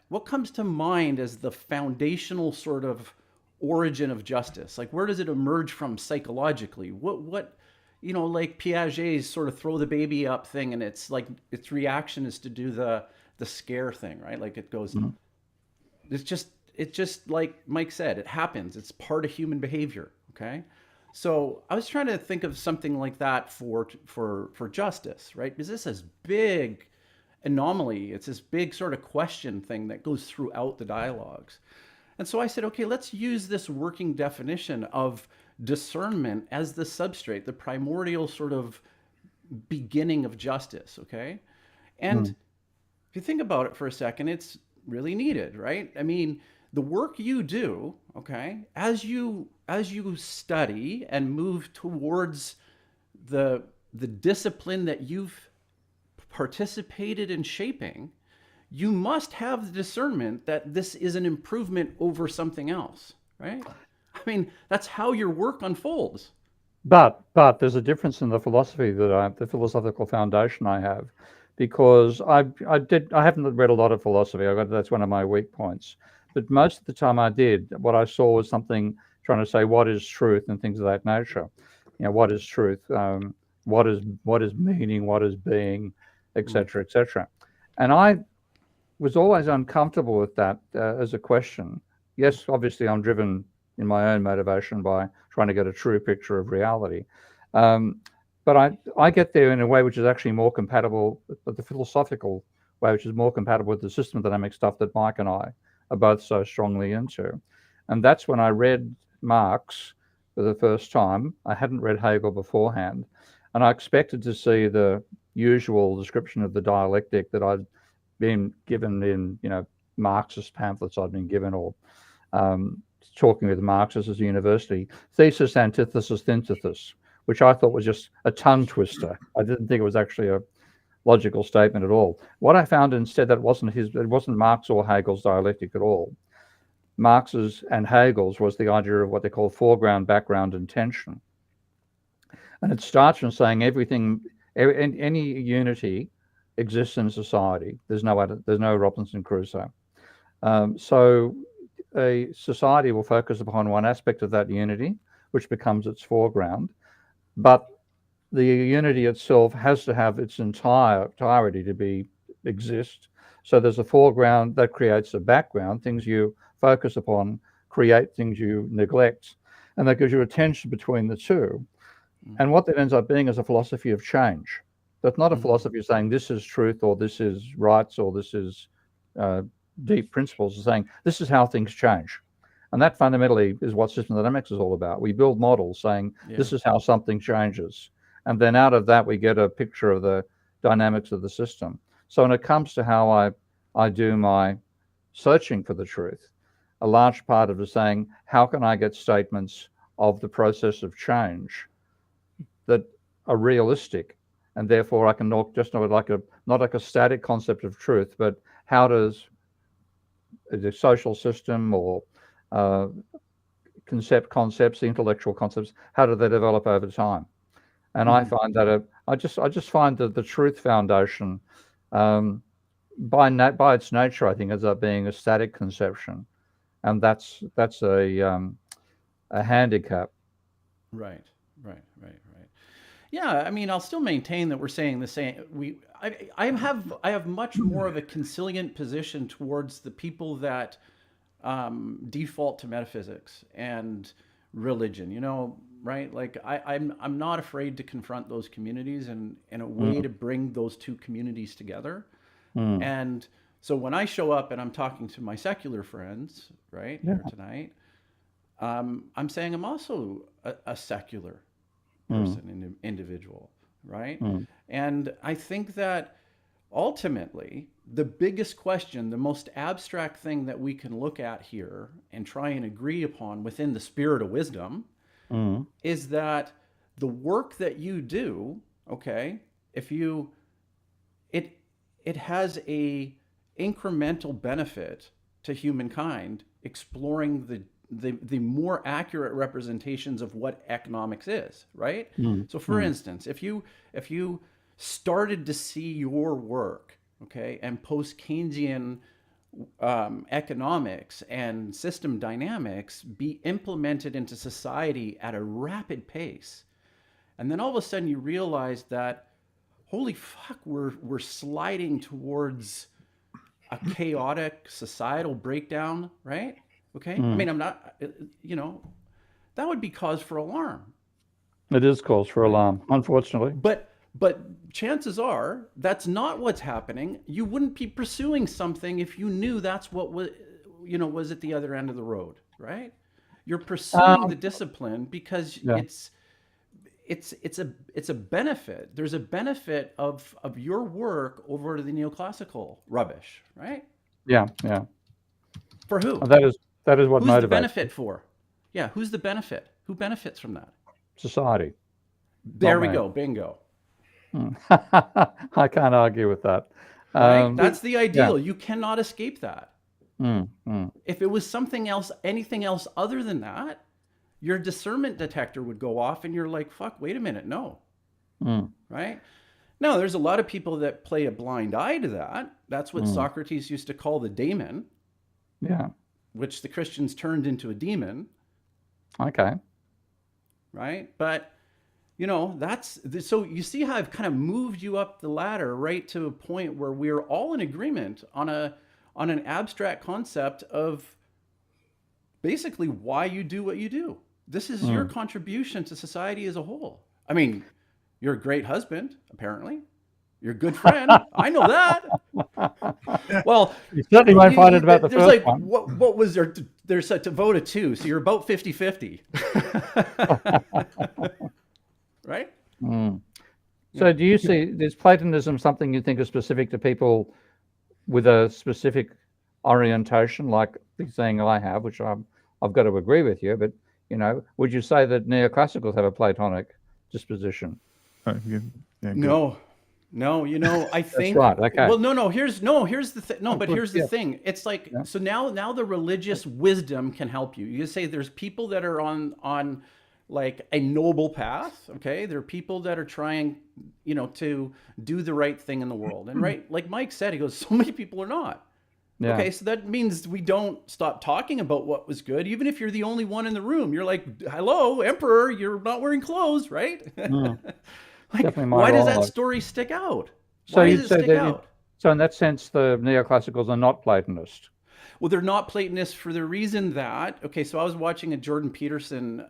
Speaker 3: what comes to mind as the foundational sort of origin of justice? Like, where does it emerge from psychologically? What like Piaget's sort of throw the baby up thing, and it's like its reaction is to do the scare thing, right? Like it goes, it's just like Mike said, it happens. It's part of human behavior. Okay. So I was trying to think of something like that for justice, right? Is this this big anomaly? It's this big sort of question thing that goes throughout the dialogues. And so I said, okay, let's use this working definition of discernment as the substrate, the primordial sort of beginning of justice, okay? And if you think about it for a second, it's really needed, right? I mean, the work you do, okay, as you study and move towards the discipline that you've participated in shaping, you must have the discernment that this is an improvement over something else, right? I mean, that's how your work unfolds.
Speaker 5: But there's a difference in the philosophy the philosophical foundation I have, because I haven't read a lot of philosophy. That's one of my weak points. But most of the time I did, what I saw was something trying to say what is truth and things of that nature. What is truth? What is meaning? What is being? Etc. etc. And I was always uncomfortable with that as a question. Yes, obviously I'm driven in my own motivation by trying to get a true picture of reality. But I get there in a way which is actually more compatible with the philosophical way, which is more compatible with the system dynamic stuff that Mike and I are both so strongly into. And that's when I read Marx for the first time. I hadn't read Hegel beforehand, and I expected to see the usual description of the dialectic that I'd been given in, Marxist pamphlets I'd been given, or talking with Marxists as a university, thesis, antithesis, synthesis, which I thought was just a tongue twister. I didn't think it was actually a logical statement at all. What I found instead, that it wasn't Marx or Hegel's dialectic at all. Marx's and Hegel's was the idea of what they call foreground, background, and tension. And it starts from saying any unity exists in society. There's no Robinson Crusoe. So a society will focus upon one aspect of that unity, which becomes its foreground, but the unity itself has to have its entirety to exist. So there's a foreground that creates a background. Things you focus upon create things you neglect, and that gives you a tension between the two. And what that ends up being is a philosophy of change. That's not a philosophy of saying this is truth or this is rights or this is deep principles of saying this is how things change. And that fundamentally is what system dynamics is all about. We build models saying this is how something changes. And then out of that, we get a picture of the dynamics of the system. So when it comes to how I do my searching for the truth, a large part of it is saying, how can I get statements of the process of change that are realistic? And therefore I can not like a static concept of truth, but how does the social system or concepts, the intellectual concepts, how do they develop over time? And I find that I just find that the truth foundation, by its nature, I think ends up being a static conception, and that's a handicap.
Speaker 3: Right. Yeah, I mean, I'll still maintain that we're saying the same. I have much more of a conciliant position towards the people that default to metaphysics and religion. You know, right? Like I'm not afraid to confront those communities and a way to bring those two communities together. And so when I show up and I'm talking to my secular friends, right, here tonight, I'm saying I'm also a secular person, individual, right? And I think that ultimately the biggest question, the most abstract thing that we can look at here and try and agree upon within the spirit of wisdom is that the work that you do, okay, if you, it has a incremental benefit to humankind, exploring the more accurate representations of what economics is, right? So for instance, if you started to see your work, okay, and post-Keynesian economics and system dynamics be implemented into society at a rapid pace, and then all of a sudden you realize that, holy fuck, we're sliding towards a chaotic societal breakdown, right? Okay. I mean, I'm not, that would be cause for alarm.
Speaker 5: It is cause for alarm, unfortunately.
Speaker 3: But chances are that's not what's happening. You wouldn't be pursuing something if you knew that's what was at the other end of the road, right? You're pursuing the discipline because it's a benefit. There's a benefit of your work over the neoclassical rubbish, right?
Speaker 5: Yeah.
Speaker 3: For who?
Speaker 5: That is what motivates.
Speaker 3: Who's the benefit for? Yeah, who's the benefit? Who benefits from that?
Speaker 5: Society.
Speaker 3: There we go. Bingo.
Speaker 5: I can't argue with that.
Speaker 3: Right? That's the ideal. You cannot escape that. If it was something else, anything else other than that, your discernment detector would go off and you're like, fuck, wait a minute, no. Right? Now, there's a lot of people that play a blind eye to that. That's what Socrates used to call the daemon.
Speaker 5: Yeah.
Speaker 3: Which the Christians turned into a demon.
Speaker 5: Okay.
Speaker 3: Right? But, so you see how I've kind of moved you up the ladder right to a point where we're all in agreement on an abstract concept of basically why you do what you do. This is your contribution to society as a whole. I mean, you're a great husband, apparently. You're a good friend. I know that. Well,
Speaker 5: you certainly won't find it about the first one.
Speaker 3: What was there? There's a vote of 2, so you're about 50-50. Right?
Speaker 5: So do you see, is Platonism something you think is specific to people with a specific orientation, like the thing I have, which I've got to agree with you, but, would you say that neoclassicals have a Platonic disposition?
Speaker 3: No, I think.
Speaker 5: That's right. Okay.
Speaker 3: Well, here's the thing. No, but here's the thing. It's like, so now the religious wisdom can help you. You say there's people that are on like a noble path. Okay. There are people that are trying, to do the right thing in the world. And right, like Mike said, he goes, so many people are not. Yeah. Okay. So that means we don't stop talking about what was good. Even if you're the only one in the room, you're like, hello, emperor, you're not wearing clothes, right? Like, why does that story stick out? Why does it stick out?
Speaker 5: So in that sense, the neoclassicals are not Platonist.
Speaker 3: Well, they're not Platonists for the reason that, okay, so I was watching a Jordan Peterson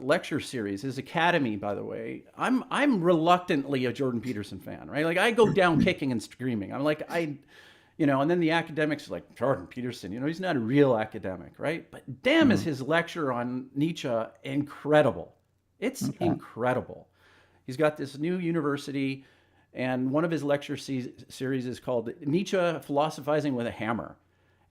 Speaker 3: lecture series, his Academy, by the way. I'm reluctantly a Jordan Peterson fan, right? Like, I go down kicking and screaming. I'm like, you know, and then the academics are like, Jordan Peterson, you know, he's not a real academic, right? But damn, is his lecture on Nietzsche incredible. It's incredible. He's got this new university, and one of his lecture series is called Nietzsche Philosophizing with a Hammer.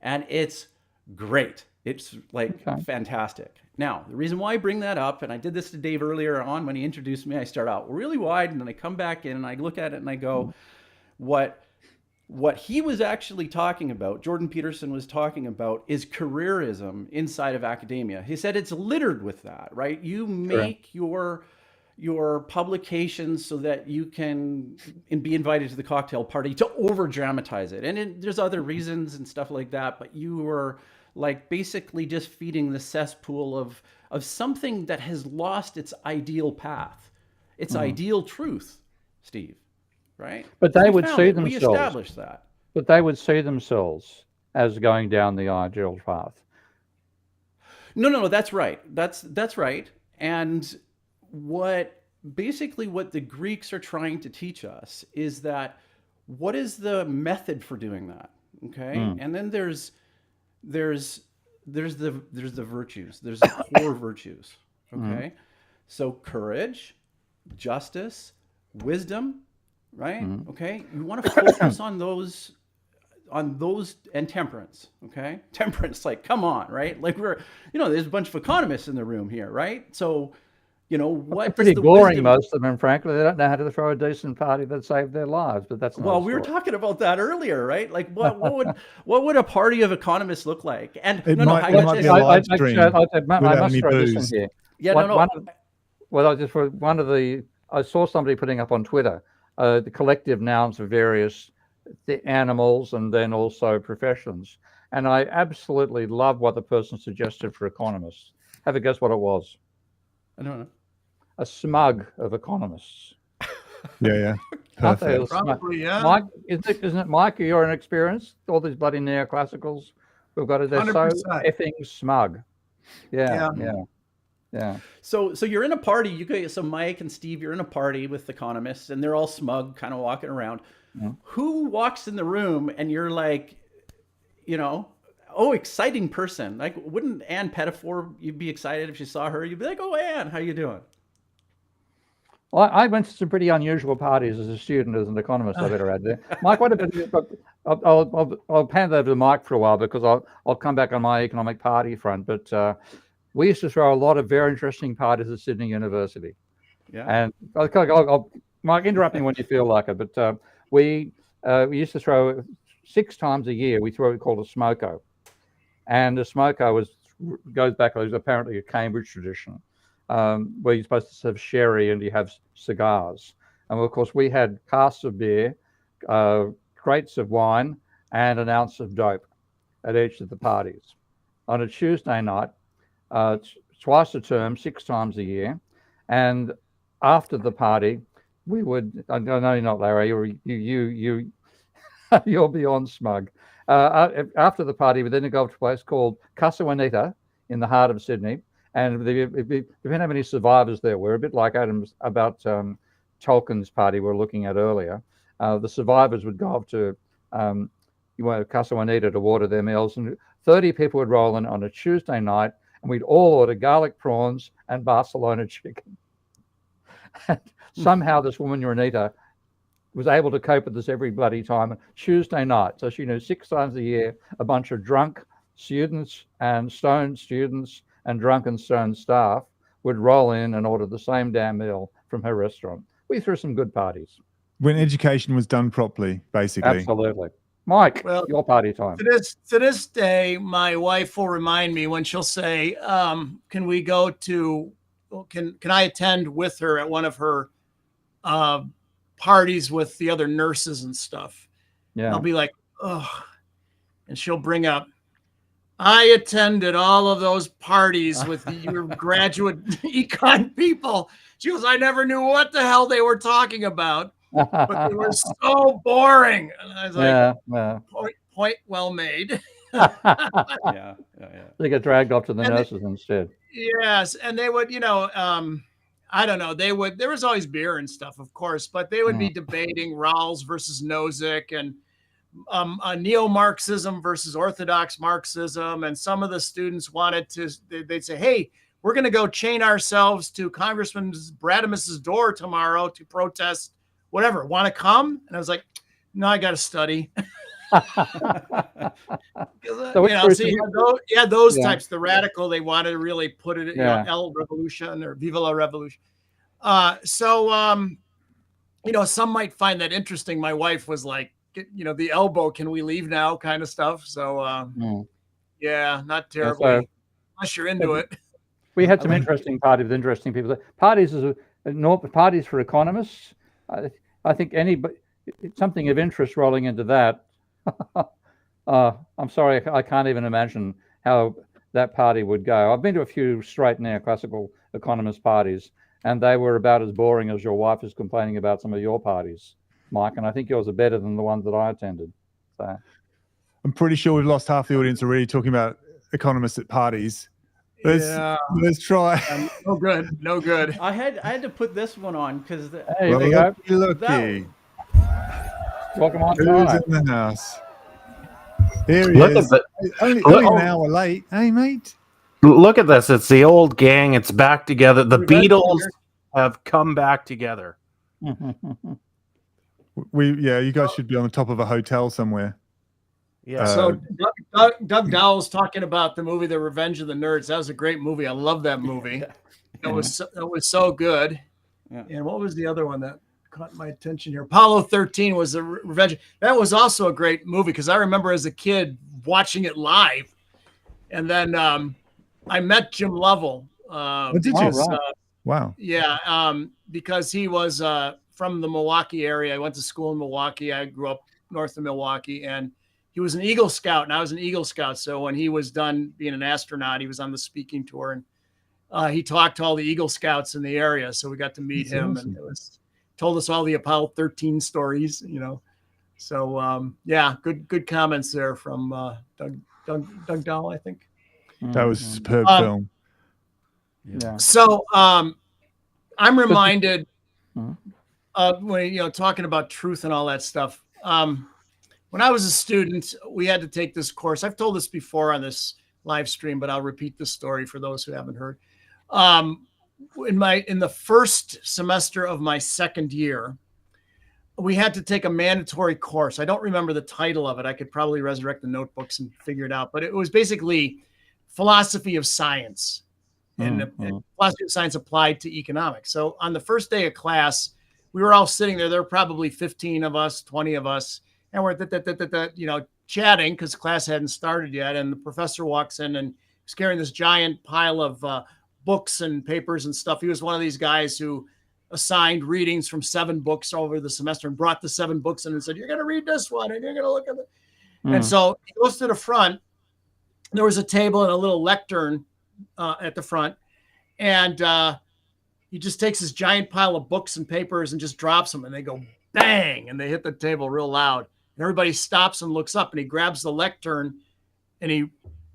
Speaker 3: And it's great. It's like fantastic. Now, the reason why I bring that up, and I did this to Dave earlier on when he introduced me, I start out really wide and then I come back in and I look at it and I go, what he was actually talking about, Jordan Peterson was talking about, is careerism inside of academia. He said it's littered with that, right? You make your publications so that you can be invited to the cocktail party to over dramatize it. And there's other reasons and stuff like that, but you were like basically just feeding the cesspool of something that has lost its ideal path, its ideal truth, Steve. Right?
Speaker 5: But they would see themselves.
Speaker 3: We established that.
Speaker 5: But they would see themselves as going down the ideal path.
Speaker 3: No, that's right. That's right. And what the Greeks are trying to teach us is that what is the method for doing that? Okay. And then there's the virtues. There's the core virtues. Okay. So courage, justice, wisdom. Right. Okay. You want to focus on those, and temperance. Okay. Temperance, like, come on, right? Like there's a bunch of economists in the room here, right? So, what?
Speaker 5: Pretty boring, most of them, frankly. They don't know how to throw a decent party that saved their lives. But that's
Speaker 3: well, we were talking about that earlier, right? Like, what would a party of economists look like? And
Speaker 1: it might be a live stream
Speaker 5: I must throw this in here.
Speaker 3: Yeah,
Speaker 5: I saw somebody putting up on Twitter the collective nouns of various animals and then also professions. And I absolutely love what the person suggested for economists. Have a guess what it was?
Speaker 3: I don't know.
Speaker 5: A smug of economists.
Speaker 1: Yeah. Perfect.
Speaker 4: Probably, yeah.
Speaker 5: Mike, isn't it, Mike? You're an experience. All these bloody neoclassicals. We've got it. They're 100%. So effing smug. Yeah.
Speaker 3: So you're in a party. So Mike and Steve, you're in a party with economists, and they're all smug, kind of walking around. Who walks in the room, and you're like, oh, exciting person. Like, wouldn't Ann Pettifor? You'd be excited if you saw her. You'd be like, oh, Ann, how you doing?
Speaker 5: Well, I went to some pretty unusual parties as a student, as an economist. I better add there. Mike, what about? I'll hand over to Mike for a while because I'll come back on my economic party front, but. We used to throw a lot of very interesting parties at Sydney University.
Speaker 3: Yeah.
Speaker 5: And I'll Mike, interrupt me when you feel like it, but we used to throw 6 times a year. We threw what we called a smoko. And the smoko goes back, it was apparently a Cambridge tradition, where you're supposed to have sherry and you have cigars. And of course, we had casks of beer, crates of wine, and an ounce of dope at each of the parties. On a Tuesday night, twice a term, 6 times a year, and after the party, we would. I know you're not, Larry. You're beyond smug. After the party, we then go to a place called Casa Juanita in the heart of Sydney, and depending on how many survivors there were, a bit like about Tolkien's party we were looking at earlier. The survivors would go up to Casa Juanita to water their meals, and 30 people would roll in on a Tuesday night. And we'd all order garlic prawns and Barcelona chicken. And somehow this woman, Juanita, was able to cope with this every bloody time. Tuesday night, so she knew 6 times a year, a bunch of drunk students and stoned students and drunken stoned staff would roll in and order the same damn meal from her restaurant. We threw some good parties.
Speaker 1: When education was done properly, basically.
Speaker 5: Absolutely. Mike, your party time.
Speaker 4: To this day, my wife will remind me when she'll say, can we go to, can I attend with her at one of her parties with the other nurses and stuff?
Speaker 5: Yeah.
Speaker 4: I'll be like, oh, and she'll bring up, I attended all of those parties with your graduate econ people. She goes, I never knew what the hell they were talking about. But they were so boring. And I was like, point well made.
Speaker 3: Yeah.
Speaker 5: They get dragged off to the nurses instead.
Speaker 4: Yes. And they would, I don't know. There was always beer and stuff, of course, but they would be debating Rawls versus Nozick and neo-Marxism versus orthodox Marxism. And some of the students wanted to, they'd say, hey, we're going to go chain ourselves to Congressman Bradimus's door tomorrow to protest whatever. Want to come? And I was like, no, I got to study. Those types, the radical, they wanted to really put it, El Revolution or Viva la Revolution. Some might find that interesting. My wife was like, the elbow, can we leave now kind of stuff. So, not terribly, unless you're into it.
Speaker 5: We had some interesting parties with interesting people. Parties parties for economists. I think something of interest rolling into that. I'm sorry, I can't even imagine how that party would go. I've been to a few straight neoclassical economist parties, and they were about as boring as your wife is complaining about some of your parties, Mike. And I think yours are better than the ones that I attended. So
Speaker 1: I'm pretty sure we've lost half the audience already talking about economists at parties. Let's try.
Speaker 4: No good.
Speaker 3: I had to put this one on because
Speaker 1: looky.
Speaker 5: Welcome on.
Speaker 1: Who's in the house? Here he is. Only an hour late, hey mate.
Speaker 6: Look at this. It's the old gang. It's back together. The Beatles have come back together.
Speaker 1: You guys should be on the top of a hotel somewhere.
Speaker 6: Yeah.
Speaker 4: So Doug Dowell's talking about the movie The Revenge of the Nerds. That was a great movie. I love that movie. It was so good. Yeah. And what was the other one that caught my attention here? Apollo 13 was the Revenge. That was also a great movie because I remember as a kid watching it live. And then I met Jim Lovell.
Speaker 1: Did you? Wow.
Speaker 4: Yeah, because he was from the Milwaukee area. I went to school in Milwaukee. I grew up north of Milwaukee, and he was an Eagle Scout, and I was an Eagle Scout. So when he was done being an astronaut, he was on the speaking tour, and he talked to all the Eagle Scouts in the area. So we got to meet him, and told us all the Apollo 13 stories, So good comments there from Doug Dowell, I think.
Speaker 1: That was a superb film.
Speaker 5: Yeah.
Speaker 4: So I'm reminded of when talking about truth and all that stuff. When I was a student, we had to take this course. I've told this before on this live stream, but I'll repeat the story for those who haven't heard. In the first semester of my second year, we had to take a mandatory course. I don't remember the title of it. I could probably resurrect the notebooks and figure it out, but it was basically philosophy of science and philosophy of science applied to economics. So on the first day of class, we were all sitting there. There were probably 15 of us, 20 of us, and we're chatting because class hadn't started yet. And the professor walks in and he's carrying this giant pile of books and papers and stuff. He was one of these guys who assigned readings from 7 books over the semester and brought the 7 books in and said, you're going to read this one and you're going to look at it. And so he goes to the front. There was a table and a little lectern at the front. And he just takes this giant pile of books and papers and just drops them. And they go bang, and they hit the table real loud. And everybody stops and looks up, and he grabs the lectern and he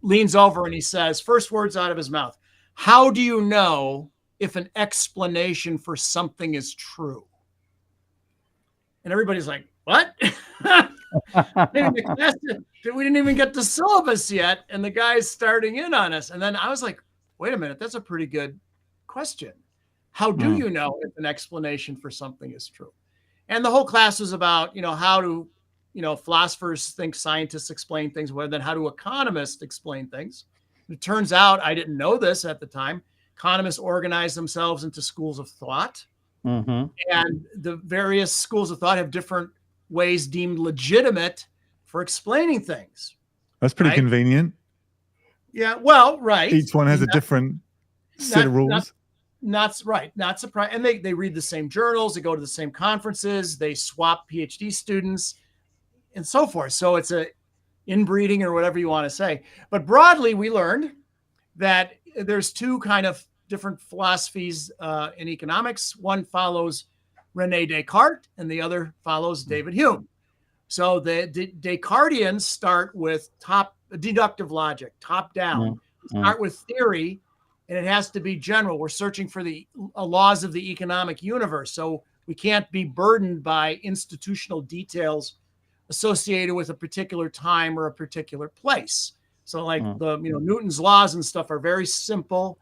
Speaker 4: leans over and he says, first words out of his mouth, how do you know if an explanation for something is true? And everybody's like, what? We didn't even get the syllabus yet, and the guy's starting in on us. And then I was like, wait a minute, that's a pretty good question. How do you know if an explanation for something is true? And the whole class was about, how do, philosophers think scientists explain things, well, then how do economists explain things? It turns out, I didn't know this at the time, economists organize themselves into schools of thought. And the various schools of thought have different ways deemed legitimate for explaining things.
Speaker 1: That's pretty convenient.
Speaker 4: Yeah, well, right.
Speaker 1: Each one has a different set of rules.
Speaker 4: Not surprised. And they read the same journals, they go to the same conferences, they swap PhD students and so forth. So it's a inbreeding or whatever you want to say. But broadly, we learned that there's 2 kind of different philosophies in economics. One follows René Descartes and the other follows David Hume. So the Descartians start with deductive logic, top down. Start with theory, and it has to be general. We're searching for the laws of the economic universe. So we can't be burdened by institutional details associated with a particular time or a particular place. So like Newton's laws and stuff are very simple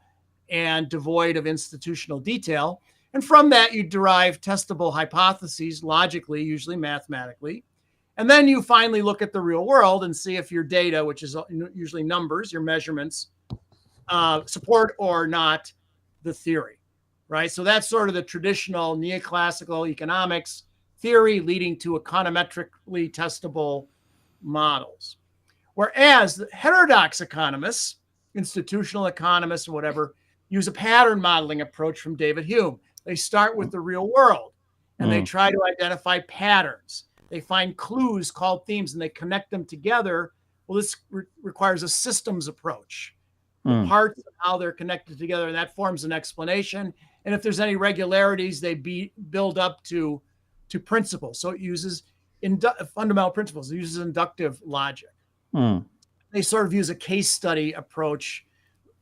Speaker 4: and devoid of institutional detail. And from that, you derive testable hypotheses logically, usually mathematically. And then you finally look at the real world and see if your data, which is usually numbers, your measurements, support or not the theory, right? So that's sort of the traditional neoclassical economics theory leading to econometrically testable models. Whereas the heterodox economists, institutional economists or whatever, use a pattern modeling approach from David Hume. They start with the real world and they try to identify patterns. They find clues called themes and they connect them together. Well, this requires a systems approach. The parts of how they're connected together, and that forms an explanation. And if there's any regularities, they build up to principles. So it uses fundamental principles. It uses inductive logic. They sort of use a case study approach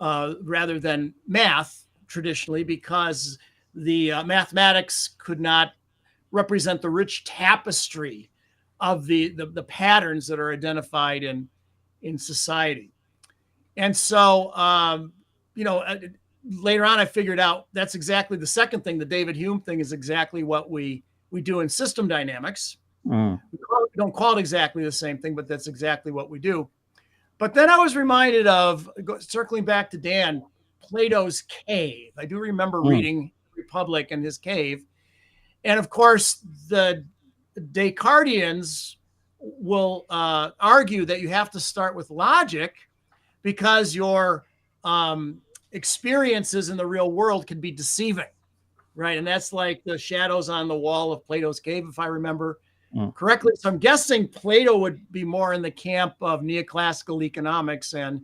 Speaker 4: rather than math traditionally, because the mathematics could not represent the rich tapestry of the patterns that are identified in society. And so, later on, I figured out that's exactly the second thing. The David Hume thing is exactly what we do in system dynamics. We don't call it exactly the same thing, but that's exactly what we do. But then I was reminded of, circling back to Dan, Plato's cave. I do remember reading Republic and his cave. And of course, the Descartians will argue that you have to start with logic because your experiences in the real world can be deceiving, right? And that's like the shadows on the wall of Plato's cave, if I remember correctly. So I'm guessing Plato would be more in the camp of neoclassical economics and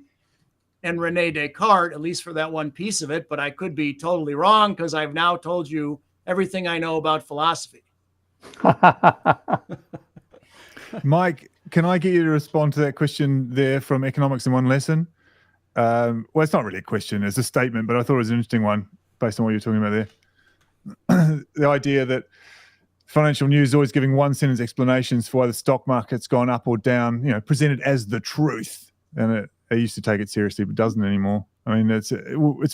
Speaker 4: Rene Descartes, at least for that one piece of it. But I could be totally wrong because I've now told you everything I know about philosophy.
Speaker 1: Mike, can I get you to respond to that question there from Economics in One Lesson? Well, it's not really a question, it's a statement, but I thought it was an interesting one based on what you're talking about there. The idea that financial news is always giving one sentence explanations for why the stock market's gone up or down, presented as the truth. And they used to take it seriously, but doesn't anymore. I mean, it's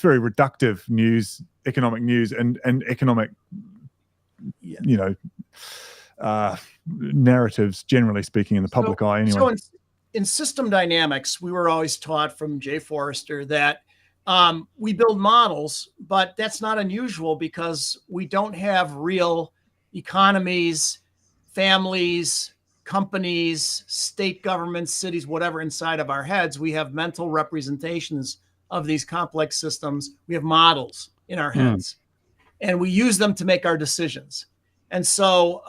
Speaker 1: very reductive news, economic news, and economic, narratives, generally speaking, in the public eye anyway.
Speaker 4: So in system dynamics, we were always taught from Jay Forrester that we build models, but that's not unusual because we don't have real economies, families, companies, state governments, cities, whatever inside of our heads. We have mental representations of these complex systems. We have models in our heads, and we use them to make our decisions. And so,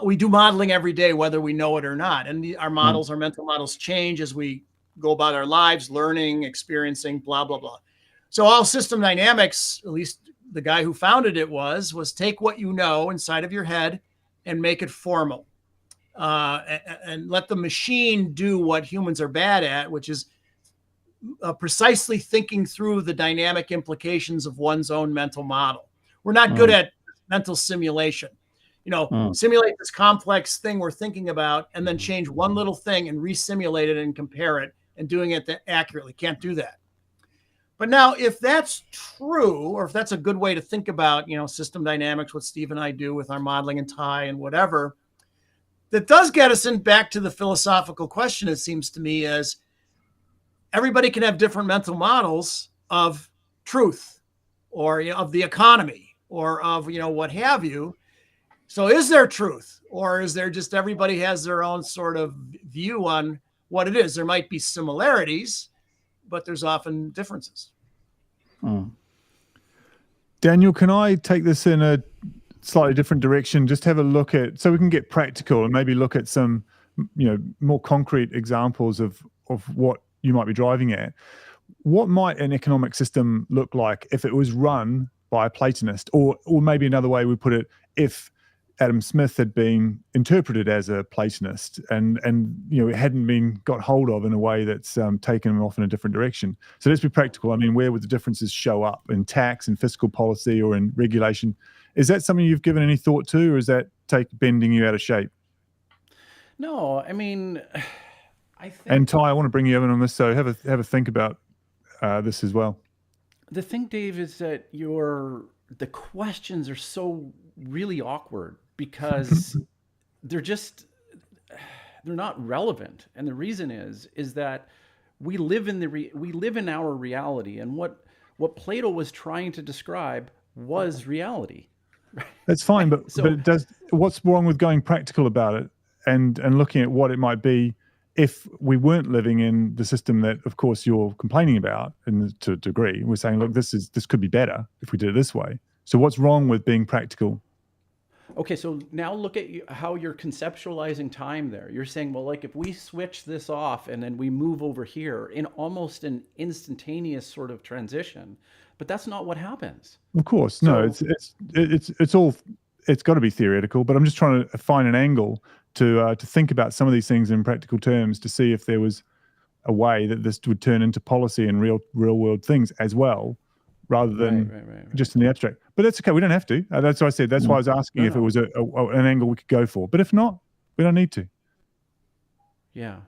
Speaker 4: we do modeling every day, whether we know it or not. And our models, our mental models change as we go about our lives, learning, experiencing, blah, blah, blah. So all system dynamics, at least the guy who founded it was take what you know inside of your head and make it formal, and let the machine do what humans are bad at, which is precisely thinking through the dynamic implications of one's own mental model. We're not good at mental simulation. Simulate this complex thing we're thinking about and then change one little thing and re-simulate it and compare it and doing it accurately. Can't do that. But now, if that's true, or if that's a good way to think about, system dynamics, what Steve and I do with our modeling and tie and whatever, that does get us back to the philosophical question, it seems to me, is everybody can have different mental models of truth or of the economy or of, what have you. So is there truth, or is there just everybody has their own sort of view on what it is? There might be similarities, but there's often differences.
Speaker 1: Daniel, can I take this in a slightly different direction? Just have a look at, so we can get practical and maybe look at some, more concrete examples of what you might be driving at. What might an economic system look like if it was run by a Platonist, or maybe another way we put it, if Adam Smith had been interpreted as a Platonist and it hadn't been got hold of in a way that's taken him off in a different direction. So let's be practical. I mean, where would the differences show up in tax and fiscal policy or in regulation? Is that something you've given any thought to, or is that bending you out of shape?
Speaker 3: No, I mean, I think.
Speaker 1: And Ty, I want to bring you in on this, so have a think about this as well.
Speaker 3: The thing, Dave, is that the questions are so really awkward because they're not relevant, and the reason is that we live in our reality, and what Plato was trying to describe was reality.
Speaker 1: That's fine, but
Speaker 3: So-
Speaker 1: what's wrong with going practical about it and looking at what it might be if we weren't living in the system that, of course, you're complaining about, and to a degree, we're saying, look, this could be better if we did it this way. So what's wrong with being practical?
Speaker 3: Okay, so now look at how you're conceptualizing time there. You're saying, well, like if we switch this off and then we move over here in almost an instantaneous sort of transition, but that's not what happens.
Speaker 1: Of course, no, it's got to be theoretical, but I'm just trying to find an angle to think about some of these things in practical terms to see if there was a way that this would turn into policy and real world things as well, rather than
Speaker 3: right.
Speaker 1: just in the abstract. But that's okay. We don't have to. That's what I said. That's why I was asking if it was an angle we could go for. But if not, we don't need to.
Speaker 3: Yeah.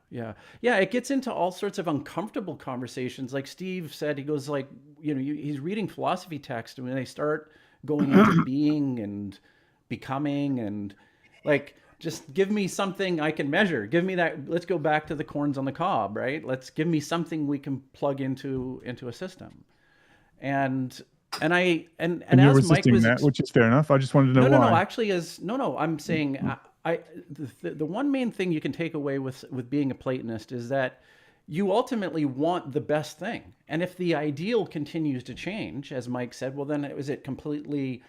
Speaker 3: It gets into all sorts of uncomfortable conversations. Like Steve said, he goes like, he's reading philosophy text, and when they start going into being and becoming and like, just give me something I can measure. Give me that. Let's go back to the corns on the cob, right? Let's give me something we can plug into a system. And you're as
Speaker 1: resisting
Speaker 3: Mike was
Speaker 1: that, which is fair enough. I just wanted to know why.
Speaker 3: No. Actually, I'm saying the one main thing you can take away with being a Platonist is that you ultimately want the best thing. And if the ideal continues to change, as Mike said, well, then is it completely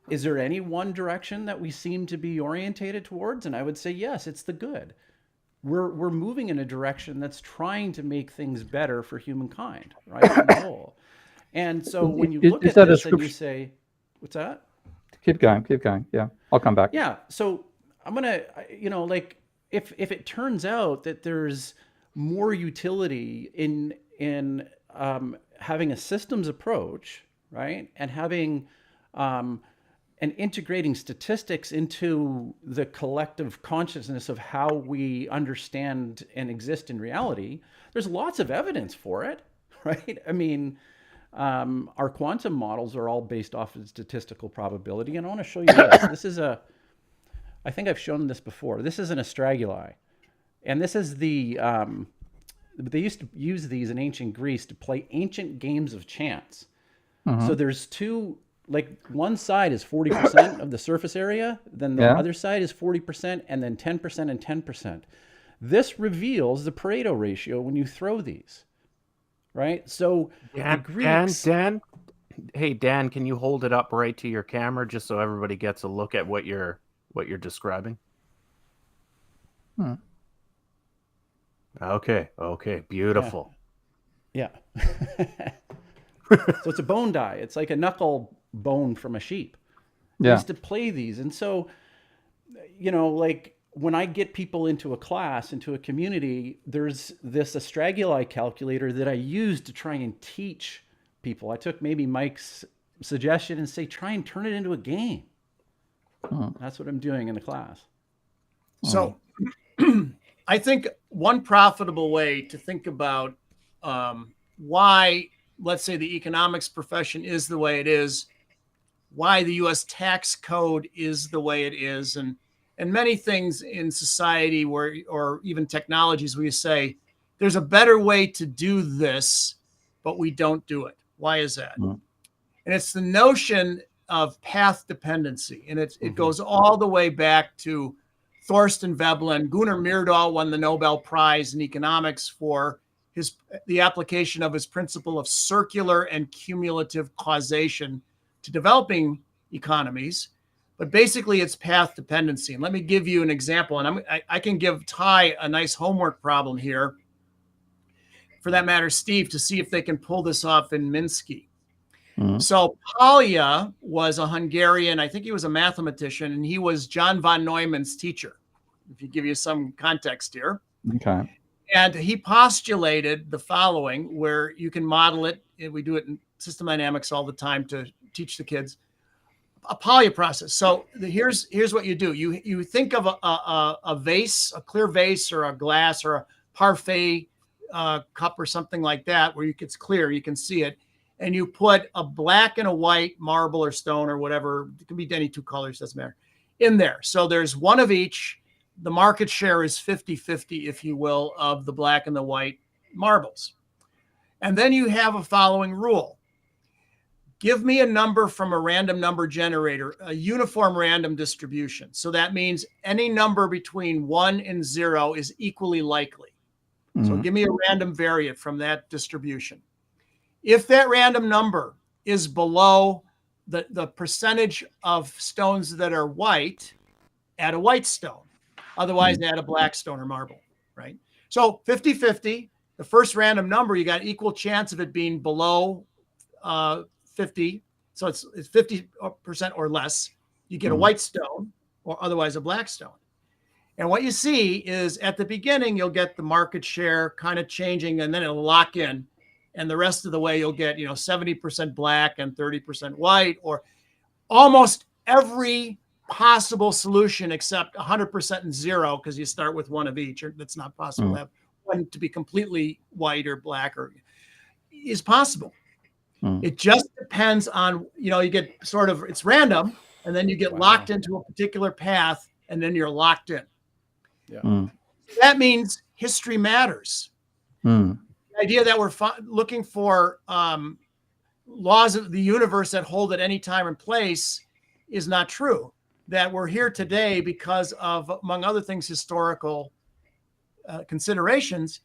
Speaker 3: is there any one direction that we seem to be orientated towards? And I would say, yes, it's the good. We're moving in a direction that's trying to make things better for humankind, right? On the whole. And so when you look at this and you say, what's that?
Speaker 5: Keep going. Yeah, I'll come back.
Speaker 3: Yeah. So I'm going to, if it turns out that there's more utility in having a systems approach, right? And having, and integrating statistics into the collective consciousness of how we understand and exist in reality, there's lots of evidence for it, right? I mean, our quantum models are all based off of statistical probability. And I want to show you this. I think I've shown this before. This is an astraguli. And this is they used to use these in ancient Greece to play ancient games of chance. So there's two, like one side is 40% of the surface area, then the other side is 40%, and then 10% and 10%. This reveals the Pareto ratio when you throw these, right? So the Greeks...
Speaker 6: Dan, hey Dan, can you hold it up right to your camera just so everybody gets a look at what you're describing? Okay, beautiful.
Speaker 3: Yeah. So it's a bone die. It's like a knuckle bone from a sheep. They used to play these. And so, like when I get people into a class, into a community, there's this astraguli calculator that I use to try and teach people. I took maybe Mike's suggestion and say, try and turn it into a game. That's what I'm doing in the class.
Speaker 4: So I think one profitable way to think about why, let's say, the economics profession is the way it is, why the U.S. tax code is the way it is, and many things in society or even technologies where you say, there's a better way to do this, but we don't do it. Why is that? And it's the notion of path dependency. And it goes all the way back to Thorstein Veblen. Gunnar Myrdal won the Nobel Prize in economics for the application of his principle of circular and cumulative causation to developing economies. But basically, it's path dependency. And let me give you an example. And I can give Ty a nice homework problem here. For that matter, Steve, to see if they can pull this off in Minsky. So Polya was a Hungarian, I think he was a mathematician, and he was John von Neumann's teacher, if you give you some context here.
Speaker 5: Okay.
Speaker 4: And he postulated the following, where you can model it. We do it in system dynamics all the time to teach the kids. a poly process. So here's what you do. You think of a vase, a clear vase, or a glass, or a parfait cup, or something like that, where it's clear, you can see it, and you put a black and a white marble or stone or whatever, it can be any two colors, doesn't matter, in there. So there's one of each. The market share is 50-50, if you will, of the black and the white marbles. And then you have a following rule. Give me a number from a random number generator, a uniform random distribution. So that means any number between 1 and 0 is equally likely. So give me a random variate from that distribution. If that random number is below the percentage of stones that are white, add a white stone. Otherwise, add a black stone or marble, right? So 50-50, the first random number, you got equal chance of it being below 50. So it's 50% or less. You get a white stone, or otherwise a black stone. And what you see is at the beginning, you'll get the market share kind of changing, and then it'll lock in. And the rest of the way, you'll get 70% black and 30% white, or almost every possible solution except 100% and 0, because you start with one of each. Or that's not possible to have one to be completely white or black, or is possible. It just depends on, you get sort of, it's random, and then you get locked into a particular path, and then you're locked in.
Speaker 3: Yeah.
Speaker 4: That means history matters. The idea that we're looking for laws of the universe that hold at any time and place is not true. That we're here today because of, among other things, historical considerations,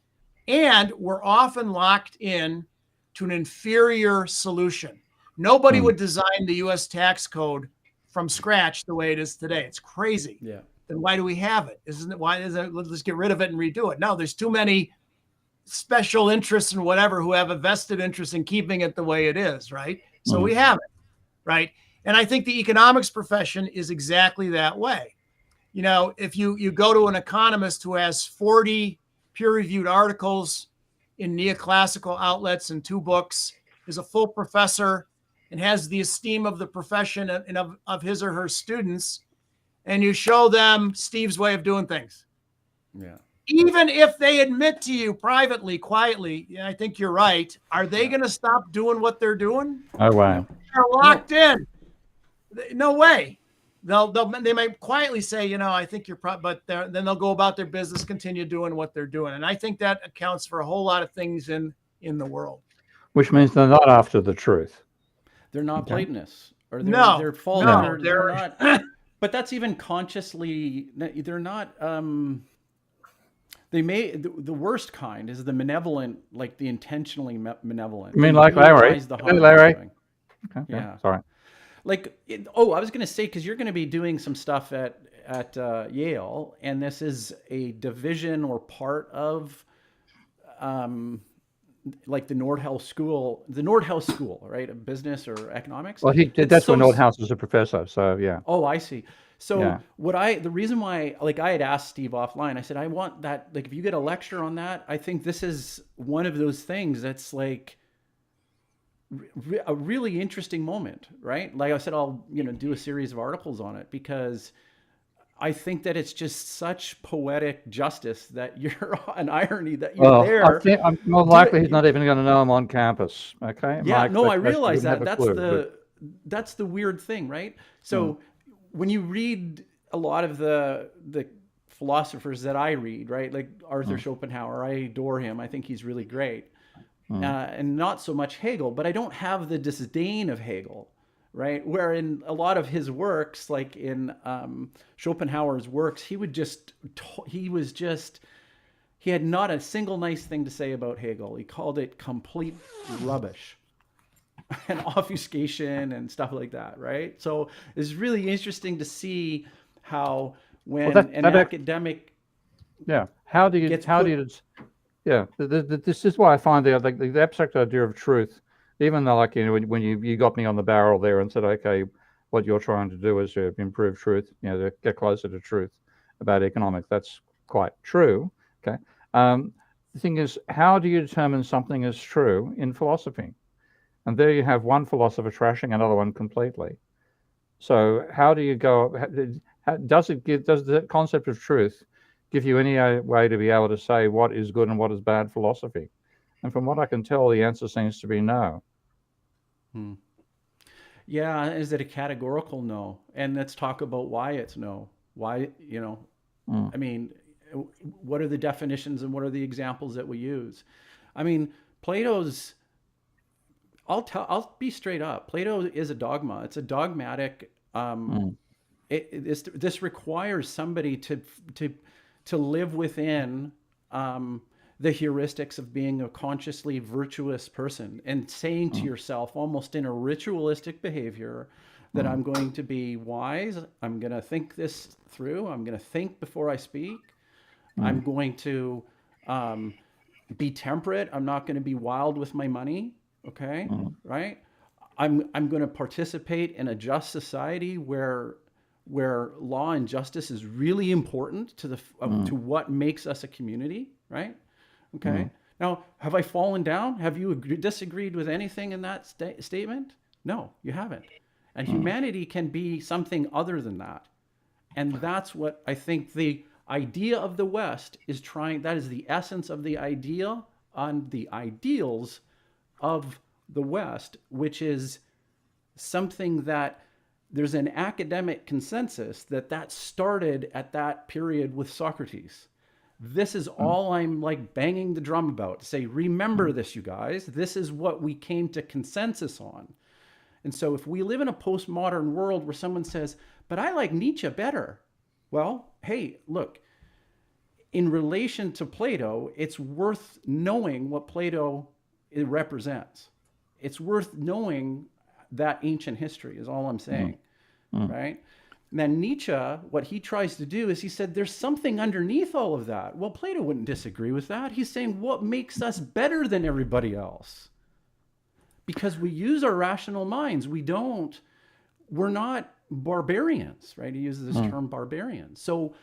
Speaker 4: and we're often locked in to an inferior solution. Nobody would design the U.S. tax code from scratch the way it is today. It's crazy.
Speaker 3: Yeah.
Speaker 4: Then why do we have it? Isn't it? Why is it? Let's get rid of it and redo it. No, there's too many special interests and whatever who have a vested interest in keeping it the way it is, right? So we have it, right? And I think the economics profession is exactly that way. If you go to an economist who has 40 peer-reviewed articles in neoclassical outlets and 2 books, is a full professor, and has the esteem of the profession and of his or her students, and you show them Steve's way of doing things.
Speaker 3: Yeah.
Speaker 4: Even if they admit to you privately, quietly, I think you're right, are they going to stop doing what they're doing?
Speaker 5: Oh, wow.
Speaker 4: They're locked in. No way. They might quietly say, I think you're but then they'll go about their business, continue doing what they're doing. And I think that accounts for a whole lot of things in the world.
Speaker 5: Which means they're not after the truth.
Speaker 3: They're not Platonists, or they're false.
Speaker 4: No,
Speaker 3: they're not. But that's even consciously. They're not. They may the worst kind is the malevolent, like the intentionally malevolent.
Speaker 5: You mean like Larry?
Speaker 3: Hey,
Speaker 5: Larry. Okay,
Speaker 3: yeah.
Speaker 5: Sorry.
Speaker 3: Like, I was going to say, because you're going to be doing some stuff at Yale, and this is a division or part of, like the Nordhaus School, right, of business or economics.
Speaker 5: Well, that's where Nordhaus was a professor. So yeah.
Speaker 3: Oh, I see. So the reason why, like, I had asked Steve offline, I said, I want that, like, if you get a lecture on that, I think this is one of those things that's like a really interesting moment, right? Like I said, I'll, do a series of articles on it, because I think that it's just such poetic justice that you're an irony that you're there.
Speaker 5: I think I'm more likely he's not even going to know I'm on campus. Okay.
Speaker 3: Yeah, no, I realize that. That's the weird thing, right? So when you read a lot of the philosophers that I read, right, like Arthur Schopenhauer, I adore him. I think he's really great. And not so much Hegel, but I don't have the disdain of Hegel, right? Where in a lot of his works, like in Schopenhauer's works, he had not a single nice thing to say about Hegel. He called it complete rubbish and obfuscation and stuff like that, right? So it's really interesting to see how when an academic,
Speaker 5: this is why I find the abstract idea of truth, even though, like, when you got me on the barrel there and said, okay, what you're trying to do is to improve truth, to get closer to truth about economics. That's quite true. Okay. The thing is, how do you determine something is true in philosophy? And there you have one philosopher trashing another one completely. So how do you go? Does the concept of truth give you any way to be able to say what is good and what is bad philosophy? And from what I can tell, the answer seems to be no.
Speaker 3: Yeah, is it a categorical no? And let's talk about why it's no. Why, I mean, what are the definitions and what are the examples that we use? I mean, Plato's, I'll be straight up. Plato is a dogma. It's a dogmatic. This requires somebody to live within the heuristics of being a consciously virtuous person and saying to yourself, almost in a ritualistic behavior, that I'm going to be wise. I'm going to think this through. I'm going to think before I speak. I'm going to be temperate. I'm not going to be wild with my money. Okay. Right. I'm going to participate in a just society where law and justice is really important to to what makes us a community. Right. Okay. Now, have I fallen down? Have you disagreed with anything in that statement? No, you haven't. And humanity can be something other than that. And that's what I think the idea of the West is trying. That is the essence of the idea on the ideals of the West, which is something that there's an academic consensus that started at that period with Socrates. This is all I'm like banging the drum about to say, remember this, you guys. This is what we came to consensus on. And so if we live in a postmodern world where someone says, but I like Nietzsche better. Well, hey, look, in relation to Plato, it's worth knowing what Plato represents. It's worth knowing that ancient history is all I'm saying, right? And then Nietzsche, what he tries to do is he said, there's something underneath all of that. Well, Plato wouldn't disagree with that. He's saying, what makes us better than everybody else? Because we use our rational minds. We're not barbarians, right? He uses this term barbarians. So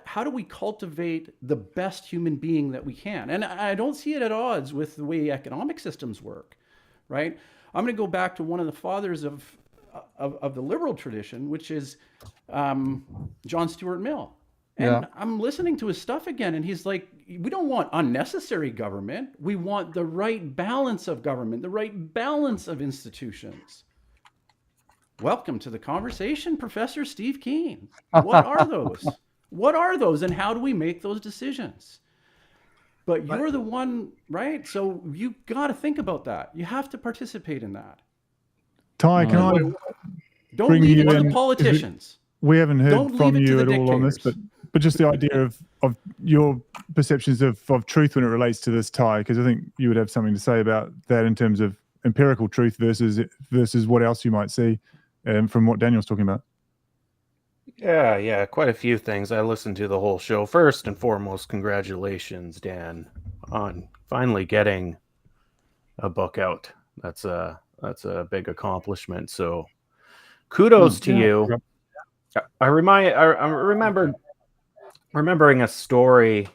Speaker 3: how do we cultivate the best human being that we can? And I don't see it at odds with the way economic systems work, right? I'm going to go back to one of the fathers of the liberal tradition, which is John Stuart Mill. And I'm listening to his stuff again, and he's like, we don't want unnecessary government. We want the right balance of government, the right balance of institutions. Welcome to the conversation, Professor Steve Keen. What are those? What are those, and how do we make those decisions? But you're the one, right? So you got to think about that. You have to participate in that.
Speaker 1: Ty, can I
Speaker 3: don't leave it to the politicians?
Speaker 1: We haven't heard from you at all on this, but just the idea of your perceptions of truth when it relates to this, Ty, because I think you would have something to say about that in terms of empirical truth versus what else you might see from what Daniel's talking about.
Speaker 6: Yeah, quite a few things. I listened to the whole show. First and foremost, congratulations, Dan, on finally getting a book out. That's a big accomplishment. So kudos to you. I'm remembering a story.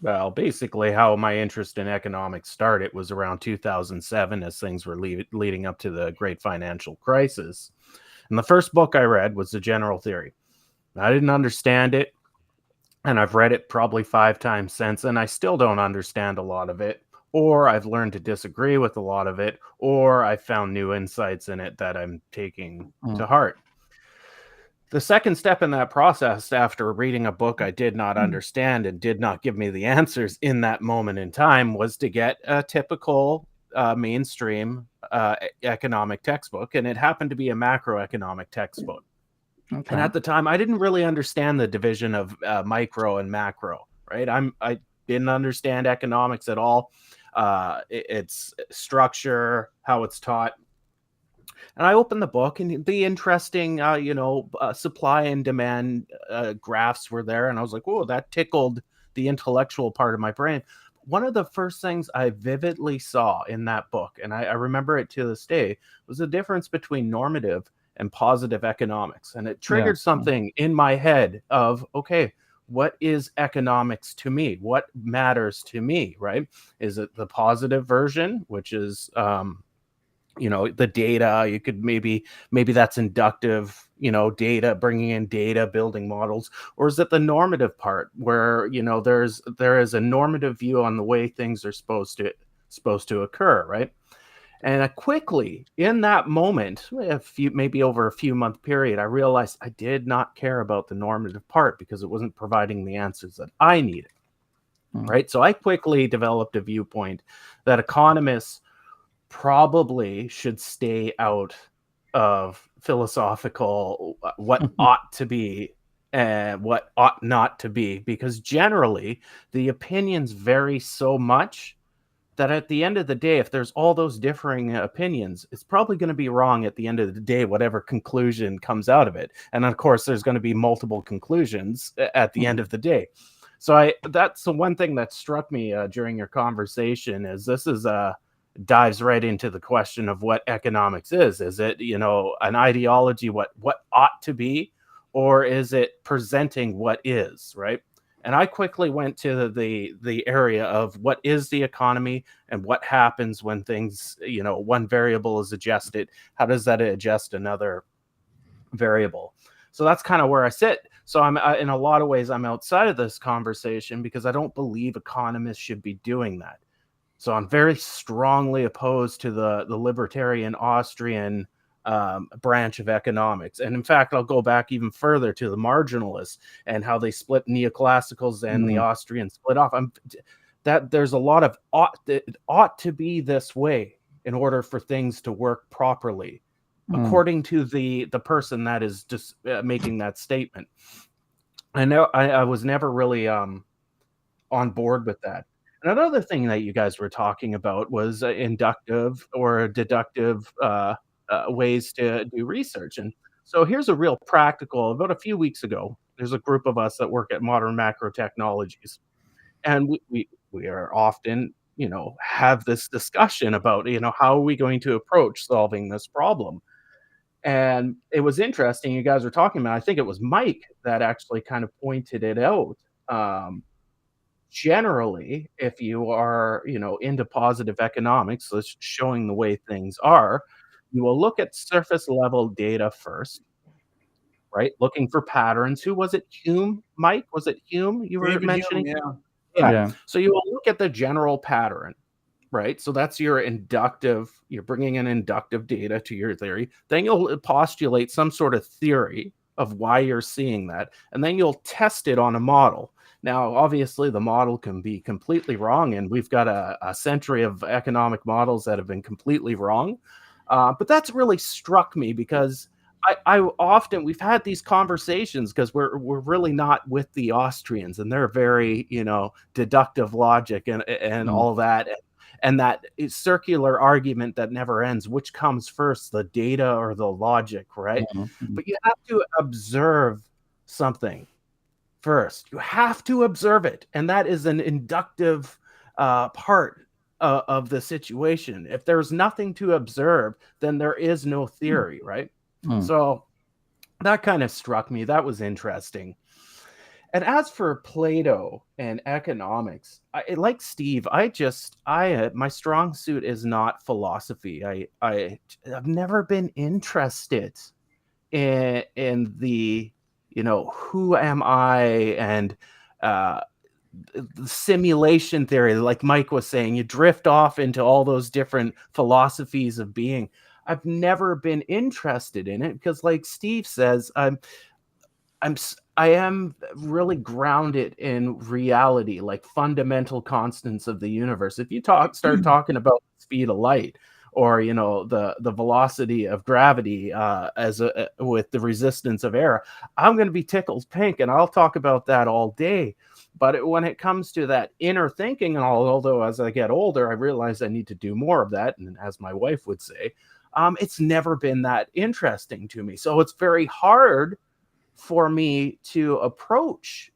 Speaker 6: Well, basically how my interest in economics started was around 2007 as things were leading up to the great financial crisis. And the first book I read was The General Theory. I didn't understand it, and I've read it probably 5 times since, and I still don't understand a lot of it, or I've learned to disagree with a lot of it, or I found new insights in it that I'm taking to heart. The second step in that process, after reading a book I did not understand and did not give me the answers in that moment in time, was to get a typical mainstream economic textbook, and it happened to be a macroeconomic textbook. Okay. And at the time, I didn't really understand the division of micro and macro, right? I didn't understand economics at all. Its structure, how it's taught. And I opened the book, and the interesting, supply and demand graphs were there. And I was like, whoa, that tickled the intellectual part of my brain. One of the first things I vividly saw in that book, and I remember it to this day, was the difference between normative and positive economics. And it triggered something in my head of, okay, what is economics to me? What matters to me, right? Is it the positive version, which is the data. You could maybe that's inductive, data, bringing in data, building models. Or is it the normative part where, there is a normative view on the way things are supposed to occur, right? And I quickly, in that moment, maybe over a few month period, I realized I did not care about the normative part because it wasn't providing the answers that I needed, right? So I quickly developed a viewpoint that economists probably should stay out of philosophical what ought to be and what ought not to be, because generally the opinions vary so much that at the end of the day, if there's all those differing opinions, it's probably going to be wrong at the end of the day, whatever conclusion comes out of it. And of course, there's going to be multiple conclusions at the end of the day. So that's the one thing that struck me during your conversation is this is dives right into the question of what economics is. Is it, an ideology, what ought to be, or is it presenting what is, right? And I quickly went to the area of what is the economy and what happens when things, one variable is adjusted. How does that adjust another variable? So that's kind of where I sit. So I'm in a lot of ways, I'm outside of this conversation because I don't believe economists should be doing that. So I'm very strongly opposed to the libertarian Austrian branch of economics. And in fact, I'll go back even further to the marginalists and how they split neoclassicals and the Austrian split off. That there's a lot of ought to be this way in order for things to work properly, according to the person that is just making that statement. I know I was never really on board with that. Another thing that you guys were talking about was inductive or deductive ways to do research. And so here's a real practical. About a few weeks ago, there's a group of us that work at Modern Macro Technologies, and we are often, have this discussion about, how are we going to approach solving this problem? And it was interesting. You guys were talking about, I think it was Mike that actually kind of pointed it out. Generally, if you are, into positive economics, so it's showing the way things are, you will look at surface level data first, right? Looking for patterns. Who was it? Hume? Mike? Was it Hume you were mentioning?
Speaker 4: Hume,
Speaker 6: Yeah. So you will look at the general pattern, right? So that's your inductive, you're bringing in inductive data to your theory. Then you'll postulate some sort of theory of why you're seeing that. And then you'll test it on a model. Now, obviously, the model can be completely wrong, and we've got a century of economic models that have been completely wrong. But that's really struck me because I often, we've had these conversations because we're really not with the Austrians, and they're very, deductive logic and all that. And that circular argument that never ends, which comes first, the data or the logic, right? But you have to observe something first. You have to observe it. And that is an inductive part of the situation. If there's nothing to observe, then there is no theory, right? So that kind of struck me. That was interesting. And as for Plato and economics, like Steve, my strong suit is not philosophy. I've never been interested in the, who am I and the simulation theory, like Mike was saying, you drift off into all those different philosophies of being. I've never been interested in it because, like Steve says, I am really grounded in reality, like fundamental constants of the universe. If you start talking about the speed of light, or the velocity of gravity with the resistance of air, I'm going to be tickled pink, and I'll talk about that all day. But when it comes to that inner thinking, and although as I get older, I realize I need to do more of that, and as my wife would say, it's never been that interesting to me. So it's very hard for me to approach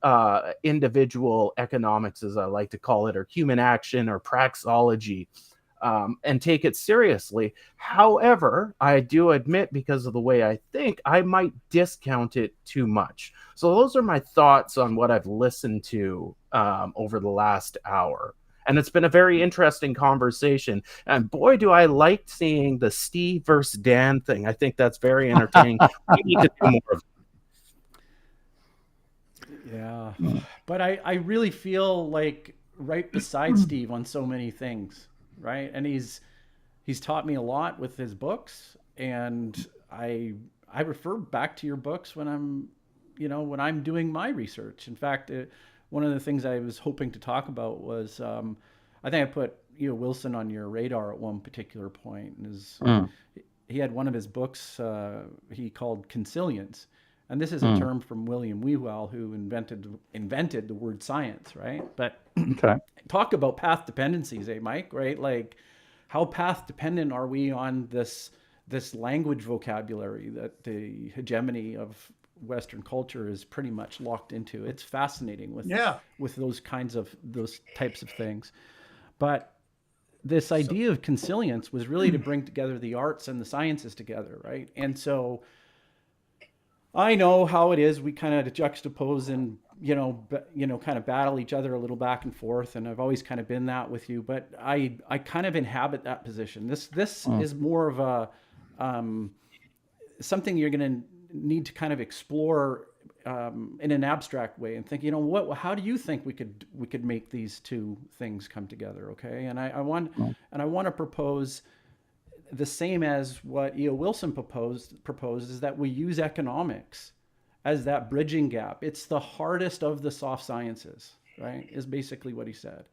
Speaker 6: individual economics, as I like to call it, or human action or praxeology, and take it seriously. However, I do admit, because of the way I think, I might discount it too much. So those are my thoughts on what I've listened to over the last hour. And it's been a very interesting conversation. And boy, do I like seeing the Steve versus Dan thing. I think that's very entertaining. We need to do more of it.
Speaker 3: Yeah. But I really feel like right beside Steve on so many things, right? And he's taught me a lot with his books, and I refer back to your books when I'm doing my research. In fact, one of the things I was hoping to talk about was I think I put Wilson on your radar at one particular point. He had one of his books he called Consilience, and this is a term from William Whewell, who invented the word science, right? But talk about path dependencies, Mike? Right, like how path dependent are we on this language vocabulary that the hegemony of Western culture is pretty much locked into? It's fascinating with those types of things. But this idea of consilience was really to bring together the arts and the sciences together, right? And so I know how it is. We kind of juxtapose and kind of battle each other a little back and forth, and I've always kind of been that with you. But I kind of inhabit that position. This is more of a something you're going to need to kind of explore in an abstract way and think, how do you think we could make these two things come together? Okay, and I want to propose the same as what E.O. Wilson proposed is that we use economics as that bridging gap. It's the hardest of the soft sciences, right? Is basically what he said.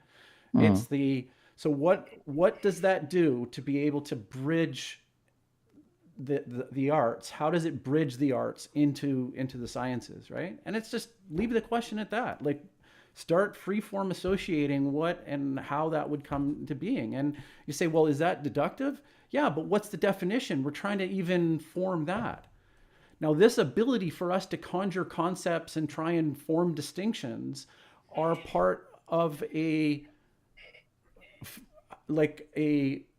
Speaker 3: So what does that do to be able to bridge the arts? How does it bridge the arts into the sciences, right? And it's just leave the question at that. Like, start free-form associating what and how that would come to being. And you say, well, is that deductive? Yeah, but what's the definition? We're trying to even form that. Now, this ability for us to conjure concepts and try and form distinctions are part of a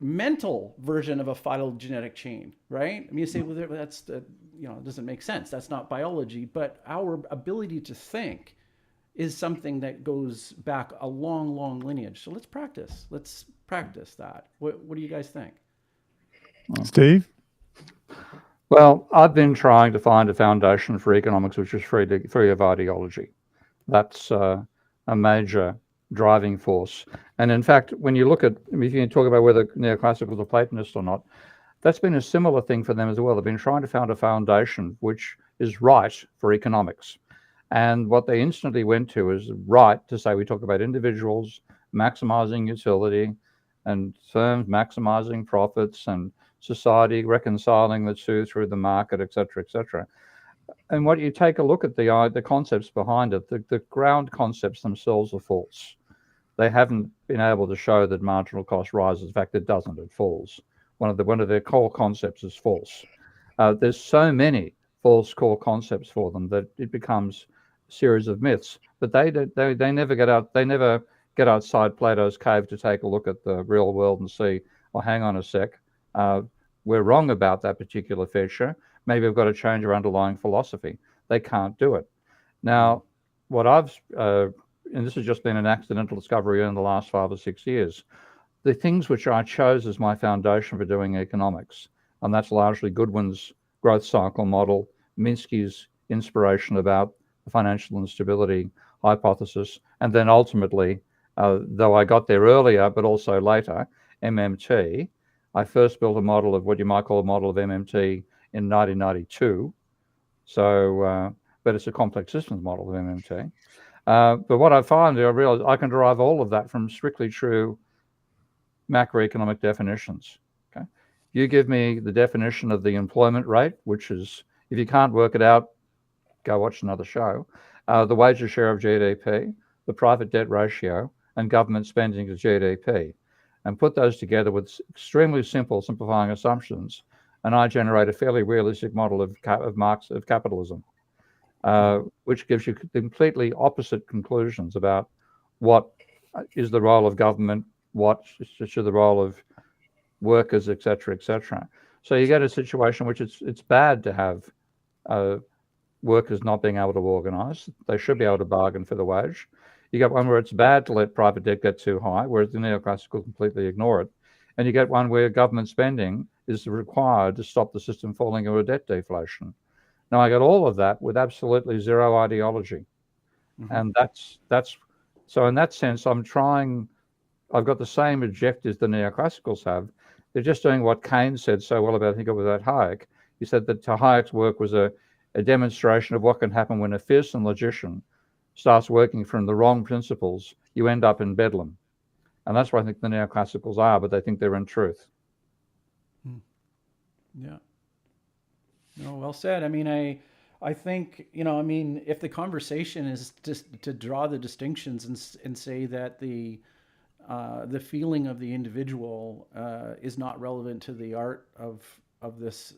Speaker 3: mental version of a phylogenetic chain, right? I mean, you say, well, that's it doesn't make sense. That's not biology. But our ability to think is something that goes back a long, long lineage. So let's practice that. What do you guys think?
Speaker 1: Steve?
Speaker 5: Well, I've been trying to find a foundation for economics which is free of ideology. That's a major driving force. And in fact, when you look at, if you talk about whether neoclassicals are Platonists or not, that's been a similar thing for them as well. They've been trying to find a foundation which is right for economics. And what they instantly went to is right to say we talk about individuals maximizing utility and firms maximizing profits and society reconciling the two through the market, et cetera, et cetera. And what you take a look at the concepts behind it, the ground concepts themselves are false. They haven't been able to show that marginal cost rises. In fact, it doesn't, it falls. One of their core concepts is false. There's so many false core concepts for them that it becomes a series of myths. But they never get outside Plato's cave to take a look at the real world and see, well, hang on a sec, we're wrong about that particular feature. Maybe we've got to change our underlying philosophy. They can't do it. Now, what and this has just been an accidental discovery in the last 5 or 6 years, the things which I chose as my foundation for doing economics, and that's largely Goodwin's growth cycle model, Minsky's inspiration about the financial instability hypothesis, and then ultimately, though I got there earlier, but also later, MMT. I first built a model of what you might call a model of MMT in 1992. So, but it's a complex systems model of MMT. But what I find, I realize I can derive all of that from strictly true macroeconomic definitions. Okay, you give me the definition of the employment rate, which is, if you can't work it out, go watch another show. The wages share of GDP, the private debt ratio, and government spending to GDP, and put those together with extremely simple simplifying assumptions, and I generate a fairly realistic model of capitalism, which gives you completely opposite conclusions about what is the role of government, what is the role of workers, et cetera, et cetera. So you get a situation which it's bad to have workers not being able to organize. They should be able to bargain for the wage. You get one where it's bad to let private debt get too high, whereas the neoclassicals completely ignore it. And you get one where government spending is required to stop the system falling into a debt deflation. Now, I got all of that with absolutely zero ideology. And that's so in that sense, I've got the same objectives the neoclassicals have. They're just doing what Keynes said so well about, I think it was about Hayek. He said that Hayek's work was a demonstration of what can happen when a fearsome logician starts working from the wrong principles. You end up in bedlam. And that's what I think the neoclassicals are, but they think they're in truth.
Speaker 3: Yeah. No, well said. I mean, I think, if the conversation is just to draw the distinctions and say that the feeling of the individual is not relevant to the art of this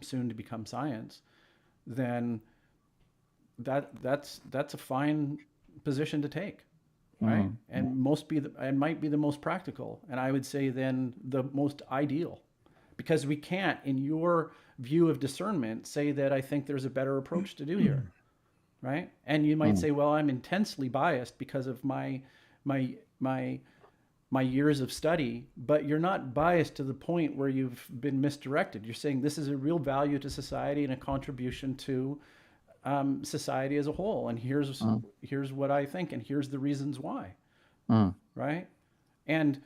Speaker 3: soon to become science, then that's a fine position to take, right? And might be the most practical, and I would say then the most ideal, because we can't, in your view of discernment, say that I think there's a better approach to do here, right? And you might say, well, I'm intensely biased because of my years of study, but you're not biased to the point where you've been misdirected. You're saying this is a real value to society and a contribution to society as a whole, and here's what I think, and here's the reasons why, right? And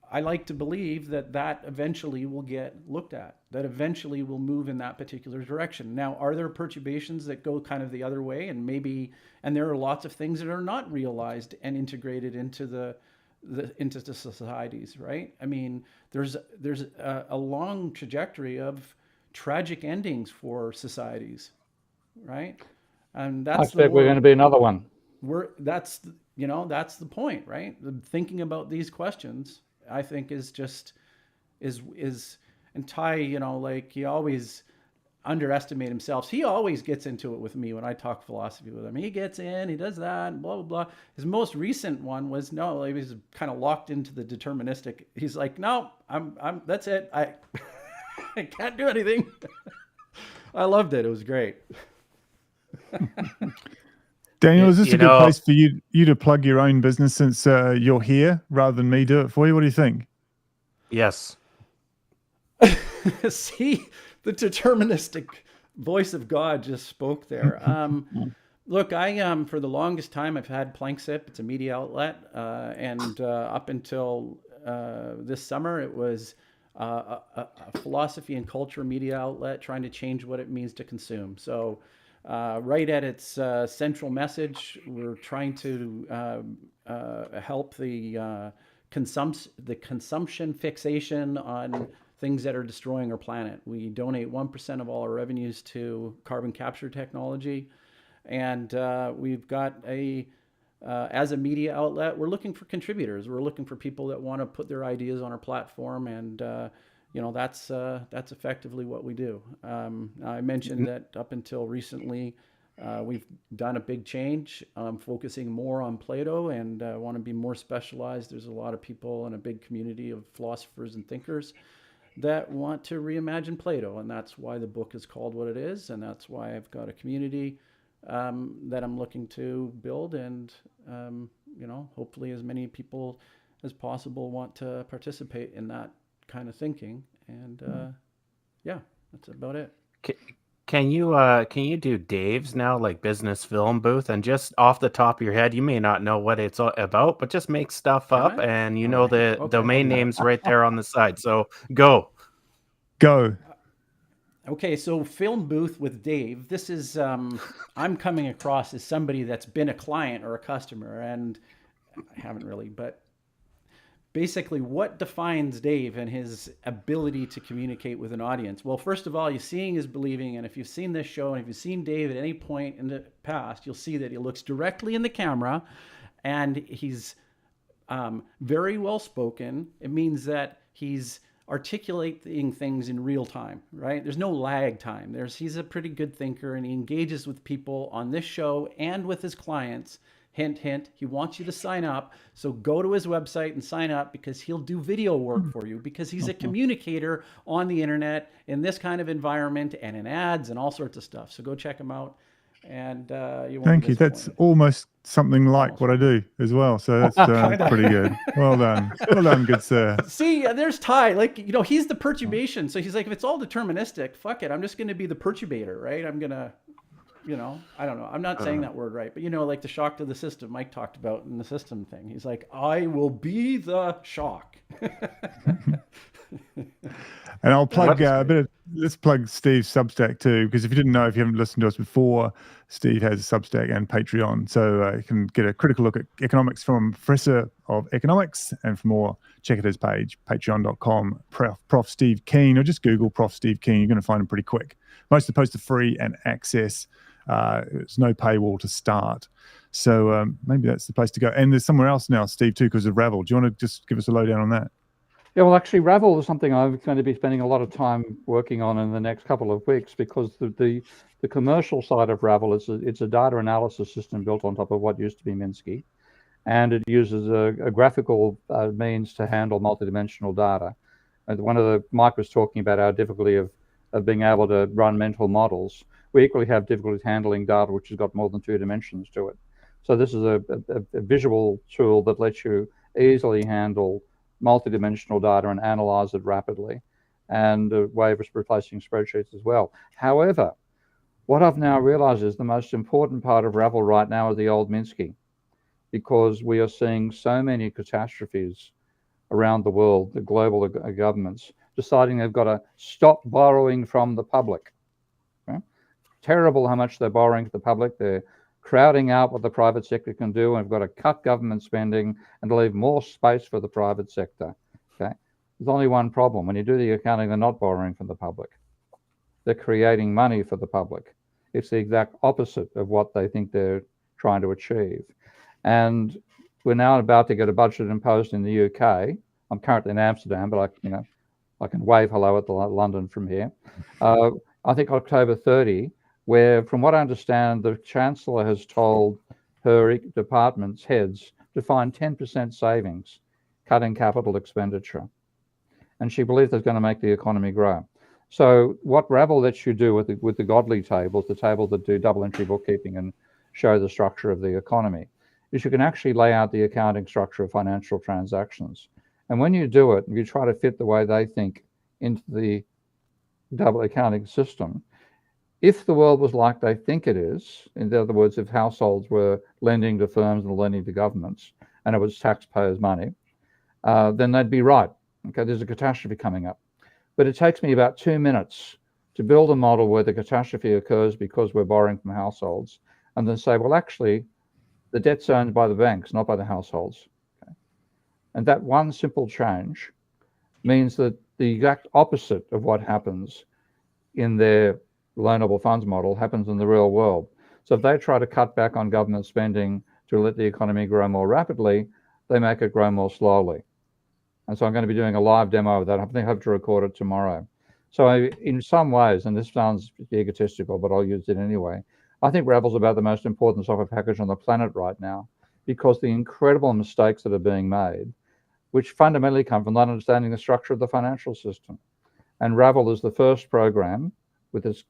Speaker 3: I like to believe that eventually will get looked at, that eventually will move in that particular direction. Now, are there perturbations that go kind of the other way, and there are lots of things that are not realized and integrated into the societies, right? I mean, there's a long trajectory of tragic endings for societies, right? And
Speaker 5: I expect we're going to be another one.
Speaker 3: That's the point, right? Thinking about these questions, I think, is and Ty, like, he always underestimate himself. He always gets into it with me when I talk philosophy with him. He gets in, he does that, and blah, blah, blah. His most recent one was, he was kind of locked into the deterministic. He's like, no, I'm that's it. I can't do anything. I loved it. It was great.
Speaker 1: Daniel, is this a good place for you to plug your own business, since you're here rather than me do it for you? What do you think?
Speaker 6: Yes.
Speaker 3: See, the deterministic voice of God just spoke there. Look, I for the longest time I've had Plankzip. It's a media outlet, and up until this summer, it was a philosophy and culture media outlet trying to change what it means to consume. So, right at its central message, we're trying to help the consumption fixation on things that are destroying our planet. We donate 1% of all our revenues to carbon capture technology. And we've got as a media outlet, we're looking for contributors. We're looking for people that want to put their ideas on our platform. And, that's effectively what we do. I mentioned that up until recently, we've done a big change, focusing more on Plato, and want to be more specialized. There's a lot of people and a big community of philosophers and thinkers that want to reimagine Plato, and that's why the book is called what it is, and that's why I've got a community that I'm looking to build, and hopefully as many people as possible want to participate in that kind of thinking, and that's about it.
Speaker 6: Can you do Dave's now, like business film booth, and just off the top of your head, you may not know what it's about, but just make stuff up, and the domain name's right there on the side. So go.
Speaker 3: Okay, so film booth with Dave. This is I'm coming across as somebody that's been a client or a customer, and I haven't really, but basically, what defines Dave and his ability to communicate with an audience? Well, first of all, you're seeing is believing. And if you've seen this show, and if you've seen Dave at any point in the past, you'll see that he looks directly in the camera, and he's very well spoken. It means that he's articulating things in real time, right? There's no lag time. He's a pretty good thinker, and he engages with people on this show and with his clients. Hint, hint, he wants you to sign up. So go to his website and sign up, because he'll do video work for you, because he's a communicator on the internet in this kind of environment and in ads and all sorts of stuff. So go check him out. and you won't
Speaker 1: Thank
Speaker 3: be
Speaker 1: you. That's
Speaker 3: disappointed.
Speaker 1: almost something like
Speaker 3: Almost.
Speaker 1: what I do as well. So that's pretty good. Well done. Well done, good sir.
Speaker 3: See, there's Ty. Like, you know, he's the perturbation. So he's like, if it's all deterministic, fuck it. I'm just going to be the perturbator, right? I'm going to, you know, I don't know. I'm not saying that word right. But, you know, like the shock to the system Mike talked about in the system thing. He's like, I will be the shock.
Speaker 1: And I'll plug let's plug Steve's Substack too, because if you didn't know, if you haven't listened to us before, Steve has Substack and Patreon, so you can get a critical look at economics from Professor of Economics. And for more, check out his page, patreon.com, Prof Steve Keen, or just Google Prof Steve Keen. You're going to find him pretty quick. Most of the posts are free and access. There's no paywall to start. So maybe that's the place to go. And there's somewhere else now, Steve, too, because of Ravel. Do you want to just give us a lowdown on that?
Speaker 5: Yeah, well, actually, Ravel is something I'm going to be spending a lot of time working on in the next couple of weeks, because the commercial side of Ravel it's a data analysis system built on top of what used to be Minsky, and it uses a graphical means to handle multidimensional data. And Mike was talking about our difficulty of being able to run mental models. We equally have difficulty handling data which has got more than 2 dimensions to it. So this is a visual tool that lets you easily handle multidimensional data and analyze it rapidly, and a way of replacing spreadsheets as well. However, what I've now realized is the most important part of Ravel right now is the old Minsky, because we are seeing so many catastrophes around the world, the global governments deciding they've got to stop borrowing from the public. Okay? Terrible how much they're borrowing to the public. They're crowding out what the private sector can do, and we've got to cut government spending and leave more space for the private sector. Okay, there's only one problem. When you do the accounting, they're not borrowing from the public. They're creating money for the public. It's the exact opposite of what they think they're trying to achieve. And we're now about to get a budget imposed in the UK. I'm currently in Amsterdam, but I can wave hello at London from here. I think October 30. Where, from what I understand, the Chancellor has told her department's heads to find 10% savings, cutting capital expenditure. And she believes that's going to make the economy grow. So what Ravel lets you do with the godly tables, the tables that do double entry bookkeeping and show the structure of the economy, is you can actually lay out the accounting structure of financial transactions. And when you do it, you try to fit the way they think into the double accounting system. If the world was like they think it is, in other words, if households were lending to firms and lending to governments, and it was taxpayers' money, then they'd be right. Okay, there's a catastrophe coming up. But it takes me about 2 minutes to build a model where the catastrophe occurs because we're borrowing from households, and then say, well, actually, the debt's owned by the banks, not by the households. Okay? And that one simple change means that the exact opposite of what happens in their loanable funds model happens in the real world. So if they try to cut back on government spending to let the economy grow more rapidly, they make it grow more slowly. And so I'm going to be doing a live demo of that. I hope to record it tomorrow. So in some ways, and this sounds egotistical, but I'll use it anyway, I think Ravel's about the most important software package on the planet right now, because the incredible mistakes that are being made, which fundamentally come from not understanding the structure of the financial system. And Ravel is the first program with this,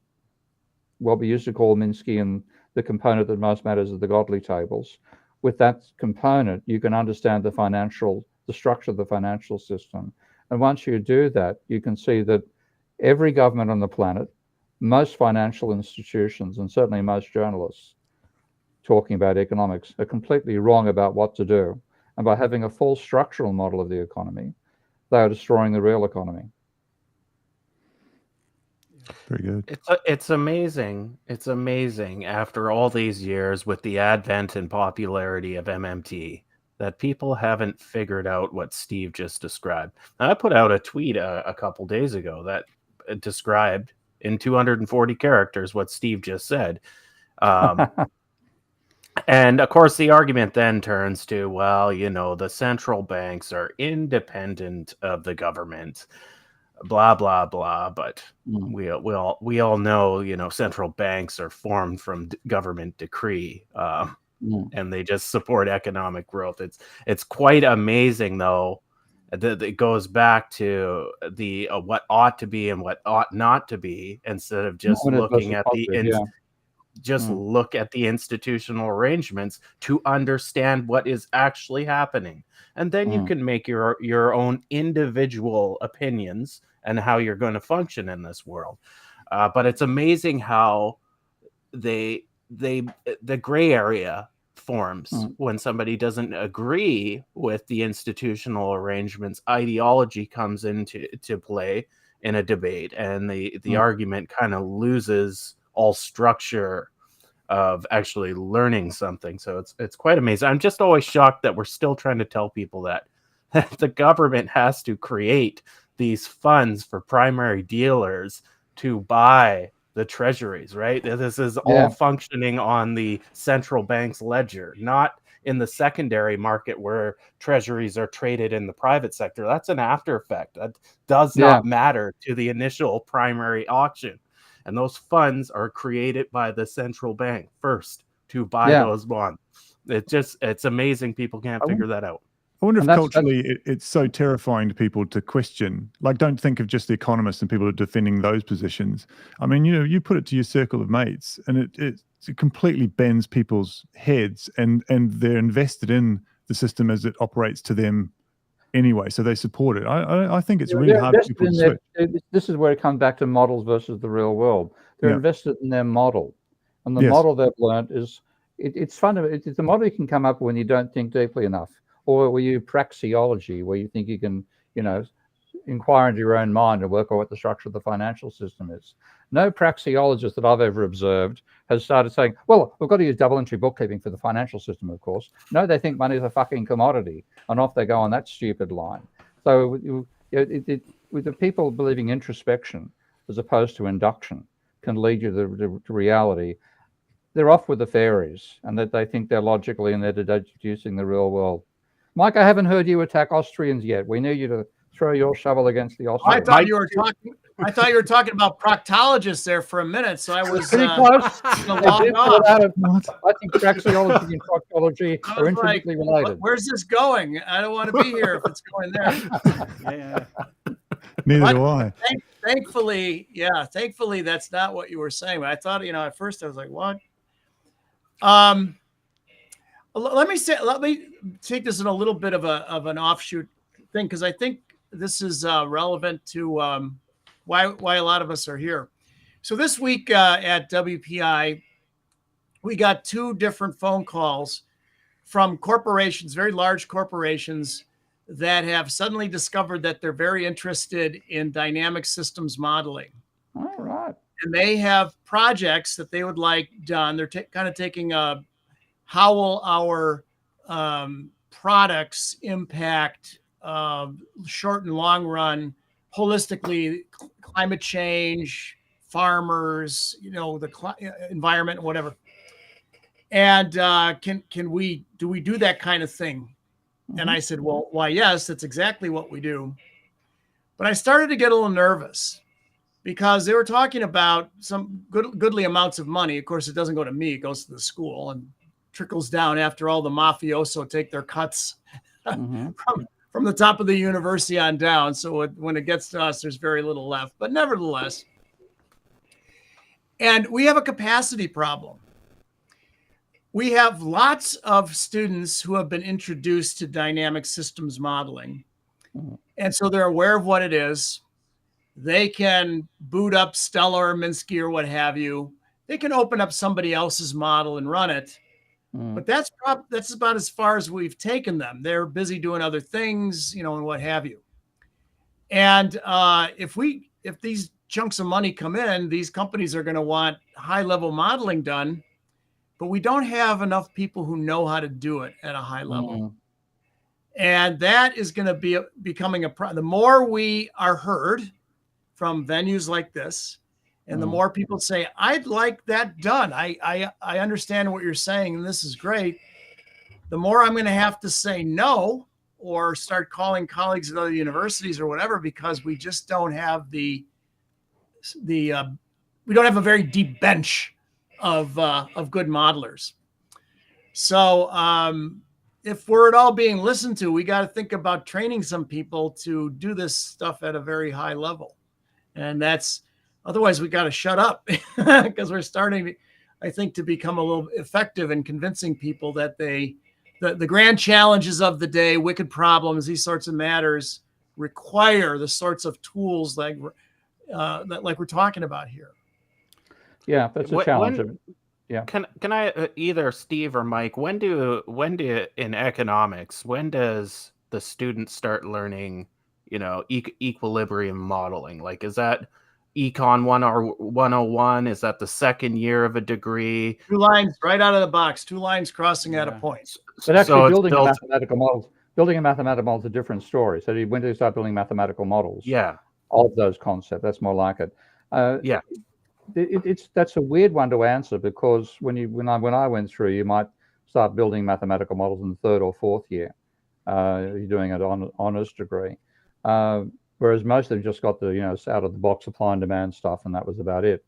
Speaker 5: what we used to call Minsky, and the component that most matters is the godly tables. With that component, you can understand the structure of the financial system. And once you do that, you can see that every government on the planet, most financial institutions, and certainly most journalists talking about economics are completely wrong about what to do. And by having a full structural model of the economy, they are destroying the real economy.
Speaker 1: Very good.
Speaker 6: It's amazing. It's amazing after all these years with the advent and popularity of MMT that people haven't figured out what Steve just described. I put out a tweet a couple days ago that described in 240 characters what Steve just said. And of course, the argument then turns to, well, the central banks are independent of the government, blah, blah, blah. But we all know, central banks are formed from government decree, and they just support economic growth. It's quite amazing, though, that it goes back to the what ought to be and what ought not to be, instead of just looking at just look at the institutional arrangements to understand what is actually happening. And then you can make your own individual opinions and how you're going to function in this world. But it's amazing how the gray area forms when somebody doesn't agree with the institutional arrangements. Ideology comes into play in a debate, and the argument kind of loses all structure of actually learning something. So it's quite amazing. I'm just always shocked that we're still trying to tell people that the government has to create these funds for primary dealers to buy the treasuries, right? This is all functioning on the central bank's ledger, not in the secondary market where treasuries are traded in the private sector. That's an after effect. That does not matter to the initial primary auction. And those funds are created by the central bank first to buy those bonds. It's amazing people can't figure that out.
Speaker 1: I wonder if culturally it's so terrifying to people to question. Like, don't think of just the economists and people who are defending those positions. I mean, you put it to your circle of mates, and it completely bends people's heads, and they're invested in the system as it operates to them anyway, so they support it. I think it's really hard for people to switch.
Speaker 5: This is where it comes back to models versus the real world. They're invested in their model, and the model they've learned is it's fundamental. It's the model you can come up with when you don't think deeply enough, or where you praxeology, where you think you can, inquire into your own mind and work out what the structure of the financial system is. No praxeologist that I've ever observed has started saying, well, we've got to use double entry bookkeeping for the financial system, of course. No, they think money is a fucking commodity, and off they go on that stupid line. So with the people believing introspection as opposed to induction can lead you to reality, they're off with the fairies, and that they think they're logically and they're deducing the real world. Mike, I haven't heard you attack Austrians yet. We need you to throw your shovel against the Austrians.
Speaker 4: I thought you were talking about proctologists there for a minute, so I was
Speaker 5: pretty close.
Speaker 4: I
Speaker 5: think praxeology and proctology are intrinsically related.
Speaker 4: Where's this going? I don't want to be here if it's going there.
Speaker 1: Neither do I.
Speaker 4: Thankfully, that's not what you were saying. But I thought, at first I was like, what? Let me take this in a little bit of an offshoot thing, because I think this is relevant to why a lot of us are here. So this week at WPI, we got 2 different phone calls from corporations, very large corporations, that have suddenly discovered that they're very interested in dynamic systems modeling.
Speaker 5: All right.
Speaker 4: And they have projects that they would like done. They're kind of taking how will our products impact short and long run, holistically, climate change, farmers, the environment, whatever. And do we do that kind of thing? And I said, well, why, yes, that's exactly what we do. But I started to get a little nervous because they were talking about some goodly amounts of money. Of course, it doesn't go to me, it goes to the school and trickles down after all the mafioso take their cuts from the top of the university on down. So when it gets to us, there's very little left. But nevertheless, and we have a capacity problem. We have lots of students who have been introduced to dynamic systems modeling. And so they're aware of what it is. They can boot up Stella or Minsky or what have you. They can open up somebody else's model and run it. But that's about as far as we've taken them. They're busy doing other things, and what have you. And if these chunks of money come in, these companies are going to want high-level modeling done, but we don't have enough people who know how to do it at a high level. And that is going to be becoming a problem. The more we are heard from venues like this, and the more people say, I'd like that done. I understand what you're saying, and this is great. The more I'm going to have to say no, or start calling colleagues at other universities or whatever, because we just don't have we don't have a very deep bench of good modelers. So if we're at all being listened to, we got to think about training some people to do this stuff at a very high level. And otherwise we got to shut up because we're starting. I think, to become a little effective in convincing people that the grand challenges of the day, wicked problems, these sorts of matters require the sorts of tools like we're talking about here.
Speaker 5: Yeah, that's a challenge. Yeah.
Speaker 6: Can I either Steve or Mike? When do in economics? When does the student start learning, equilibrium modeling? Like, is that Econ 101? Is that the second year of a degree?
Speaker 4: 2 lines right out of the box. 2 lines crossing at a point.
Speaker 5: But actually, building a mathematical model is a different story. So when do you start building mathematical models?
Speaker 6: Yeah.
Speaker 5: Of those concepts, that's more like it.
Speaker 6: Yeah.
Speaker 5: That's a weird one to answer, because when I went through, you might start building mathematical models in the 3rd or 4th year. You're doing it on honors degree, whereas most of them just got the out of the box supply and demand stuff, and that was about it.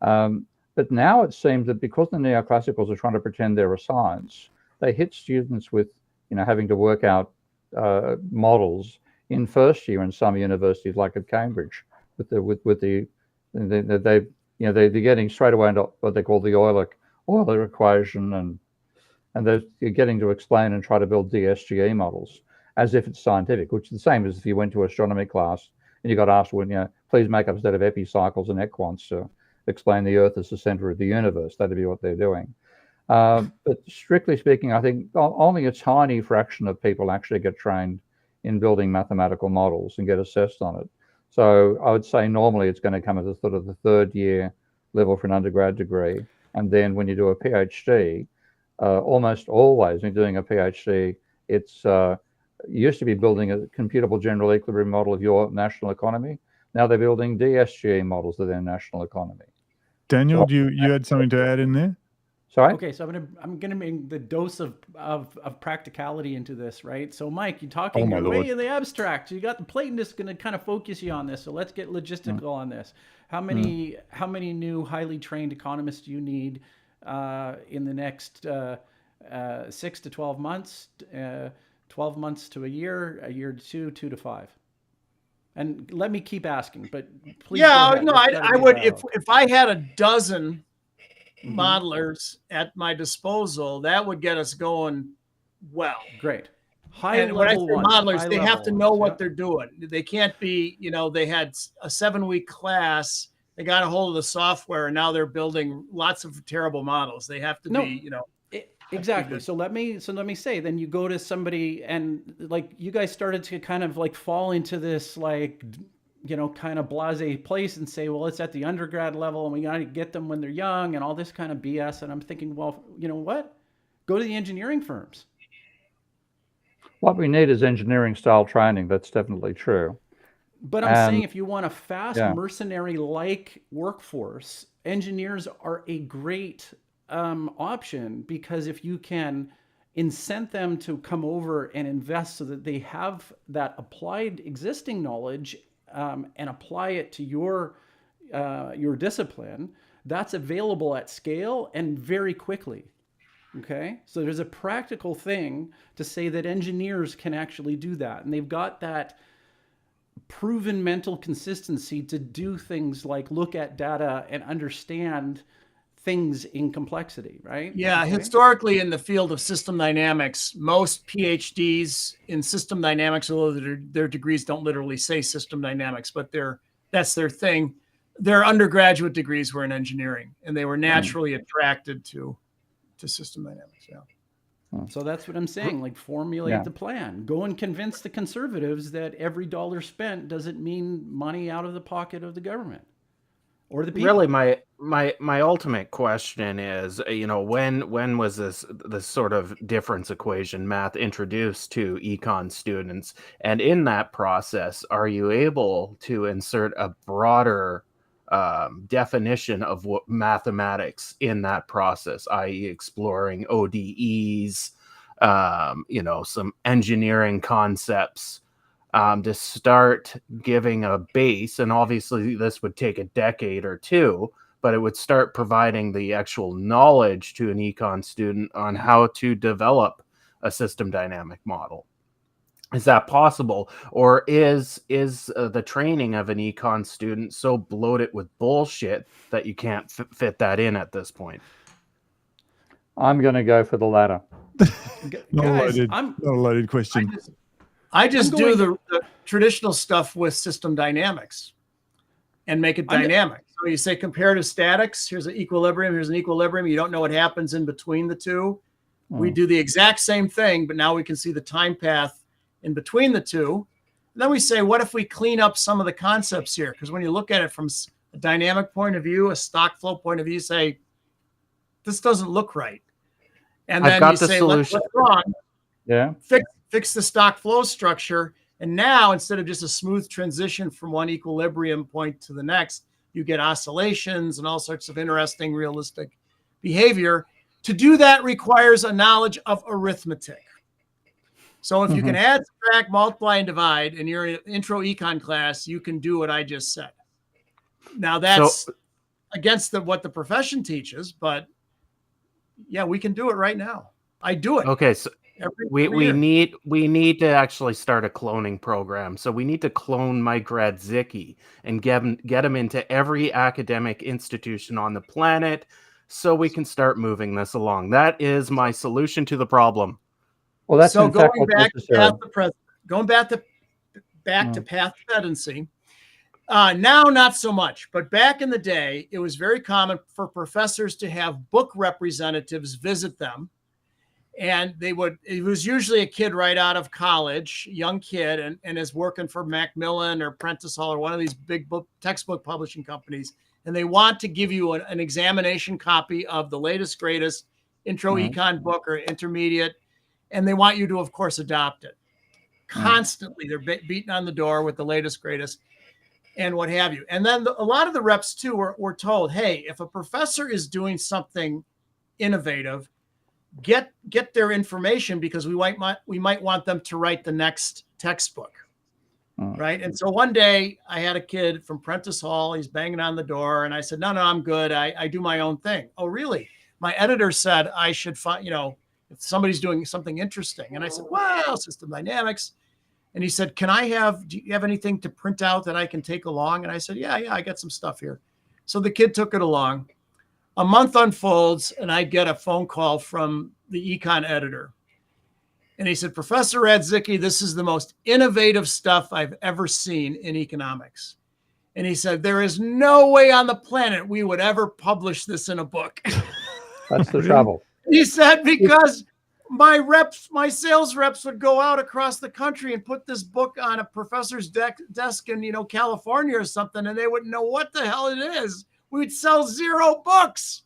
Speaker 5: But now it seems that because the neoclassicals are trying to pretend they're a science, they hit students with having to work out models in first year in some universities, like at Cambridge, they're getting straight away into what they call the Euler equation, and you're getting to explain and try to build DSGE models as if it's scientific, which is the same as if you went to astronomy class and you got asked, please make up a set of epicycles and equants to explain the Earth as the center of the universe. That'd be what they're doing. But strictly speaking, I think only a tiny fraction of people actually get trained in building mathematical models and get assessed on it. So I would say normally it's going to come at the sort of the 3rd year level for an undergrad degree. And then when you do a PhD, almost always when you're doing a PhD, it's used to be building a computable general equilibrium model of your national economy. Now they're building DSGE models of their national economy.
Speaker 1: Daniel, you had something to add in there?
Speaker 5: Sorry?
Speaker 2: Okay, so I'm gonna bring the dose of practicality into this, right? So Mike, you're talking way in the abstract. You got the Platonists going to kind of focus you on this. So let's get logistical on this. How many new highly trained economists do you need in the next 6 to 12 months, 12 months to a year to 2, 2 to 5? And let me keep asking, but please.
Speaker 4: Yeah, no, I would if I had a dozen modelers at my disposal, that would get us going well.
Speaker 2: Great.
Speaker 4: And when I say modelers, they have to know what they're doing. They can't be, they had a 7-week class, they got a hold of the software, and now they're building lots of terrible models. They have to be,
Speaker 2: Exactly. So let me say, then you go to somebody, and like you guys started to kind of like fall into this kind of blasé place and say, well, it's at the undergrad level and we got to get them when they're young and all this kind of BS. And I'm thinking, well, you know what? Go to the engineering firms.
Speaker 5: What we need is engineering style training. That's definitely true.
Speaker 2: But I'm saying if you want a fast mercenary-like workforce, engineers are a great option, because if you can incent them to come over and invest so that they have that applied existing knowledge and apply it to your discipline, that's available at scale and very quickly. Okay, so there's a practical thing to say that engineers can actually do that, and they've got that proven mental consistency to do things like look at data and understand things in complexity, right?
Speaker 4: Yeah, historically in the field of system dynamics, most PhDs in system dynamics, although their degrees don't literally say system dynamics, but that's their thing. Their undergraduate degrees were in engineering, and they were naturally attracted to system dynamics. Yeah.
Speaker 2: So that's what I'm saying. Like, formulate the plan. Go and convince the conservatives that every dollar spent doesn't mean money out of the pocket of the government or the people.
Speaker 6: Really, my ultimate question is, when was this sort of difference equation math introduced to econ students? And in that process, are you able to insert a broader definition of what mathematics in that process, i.e. exploring ODEs, some engineering concepts, to start giving a base? And obviously this would take a decade or two, but it would start providing the actual knowledge to an econ student on how to develop a system dynamic model. Is that possible? Or is the training of an econ student so bloated with bullshit that you can't fit that in at this point?
Speaker 5: I'm going to go for the latter.
Speaker 1: Not
Speaker 3: Guys,
Speaker 1: not a loaded question.
Speaker 4: I just do the traditional stuff with system dynamics and make it dynamic. So you say comparative statics, here's an equilibrium, here's an equilibrium. You don't know what happens in between the two. We do the exact same thing, but now we can see the time path in between the two. And then we say, what if we clean up some of the concepts here? Because when you look at it from a dynamic point of view, a stock flow point of view, you say, this doesn't look right. And then you say, what's wrong?
Speaker 5: Yeah.
Speaker 4: Fix the stock flow structure. And now, instead of just a smooth transition from one equilibrium point to the next, you get oscillations and all sorts of interesting, realistic behavior. To do that requires a knowledge of arithmetic. So if you can add, subtract, multiply, and divide in your intro econ class, you can do what I just said. Now that's against what the profession teaches, but yeah, we can do it right now. I do it.
Speaker 6: Okay, so
Speaker 4: every
Speaker 6: we need to actually start a cloning program. So we need to clone Mike Radzicki and get him into every academic institution on the planet, so we can start moving this along. That is my solution to the problem.
Speaker 5: Well, that's
Speaker 4: so
Speaker 5: in fact
Speaker 4: going back
Speaker 5: what's
Speaker 4: to
Speaker 5: necessary.
Speaker 4: path to present, going back to path tendency. Now, not so much, but back in the day, it was very common for professors to have book representatives visit them. And it was usually a kid right out of college, young kid, and is working for Macmillan or Prentice Hall or one of these big textbook publishing companies. And they want to give you an examination copy of the latest, greatest intro econ book or intermediate. And they want you to, of course, adopt it. Constantly, they're beating on the door with the latest, greatest, and what have you. And then a lot of the reps, too, were told, hey, if a professor is doing something innovative, get their information, because we might want them to write the next textbook, right? And so one day I had a kid from Prentice Hall. He's banging on the door, and I said, no, I'm good. I do my own thing. Oh, really? My editor said I should find, if somebody's doing something interesting. And I said, wow, system dynamics. And he said, do you have anything to print out that I can take along? And I said, yeah, I got some stuff here. So the kid took it along. A month unfolds, and I get a phone call from the econ editor. And he said, Professor Radzicki, this is the most innovative stuff I've ever seen in economics. And he said, there is no way on the planet we would ever publish this in a book.
Speaker 5: That's the trouble.
Speaker 4: He said, because my sales reps would go out across the country and put this book on a professor's desk in, California or something, and they wouldn't know what the hell it is. We'd sell 0 books.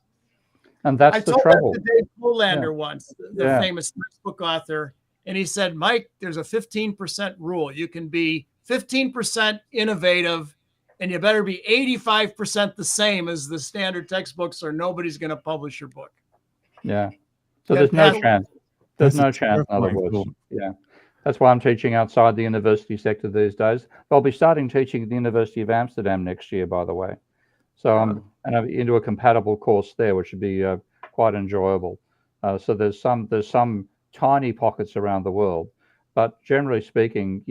Speaker 5: And that's the trouble.
Speaker 4: I told that to Dave Polander once, the famous textbook author, and he said, Mike, there's a 15% rule. You can be 15% innovative, and you better be 85% the same as the standard textbooks, or nobody's going to publish your book.
Speaker 5: Yeah. So there's no chance. There's no chance, in other words. Yeah. That's why I'm teaching outside the university sector these days. I'll be starting teaching at the University of Amsterdam next year, by the way. So I'm into a compatible course there, which should be quite enjoyable. So there's some tiny pockets around the world, but generally speaking,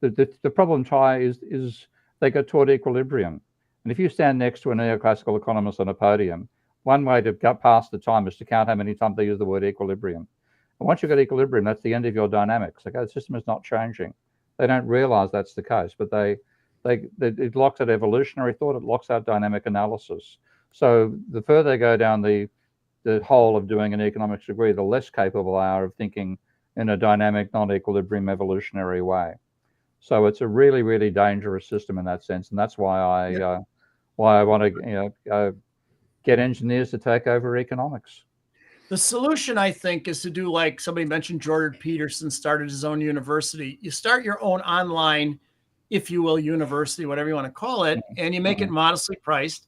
Speaker 5: the problem, Ty, is they go toward equilibrium. And if you stand next to a neoclassical economist on a podium, one way to get past the time is to count how many times they use the word equilibrium. And once you've got equilibrium, that's the end of your dynamics. Okay, the system is not changing. They don't realize that's the case, but it locks out evolutionary thought, it locks out dynamic analysis. So the further they go down the hole of doing an economics degree, the less capable they are of thinking in a dynamic, non-equilibrium evolutionary way. So it's a really, really dangerous system in that sense, and that's why I want to get engineers to take over economics.
Speaker 4: The solution, I think, is to do like somebody mentioned, Jordan Peterson started his own university. You start your own online, if you will, university, whatever you want to call it, and you make it modestly priced.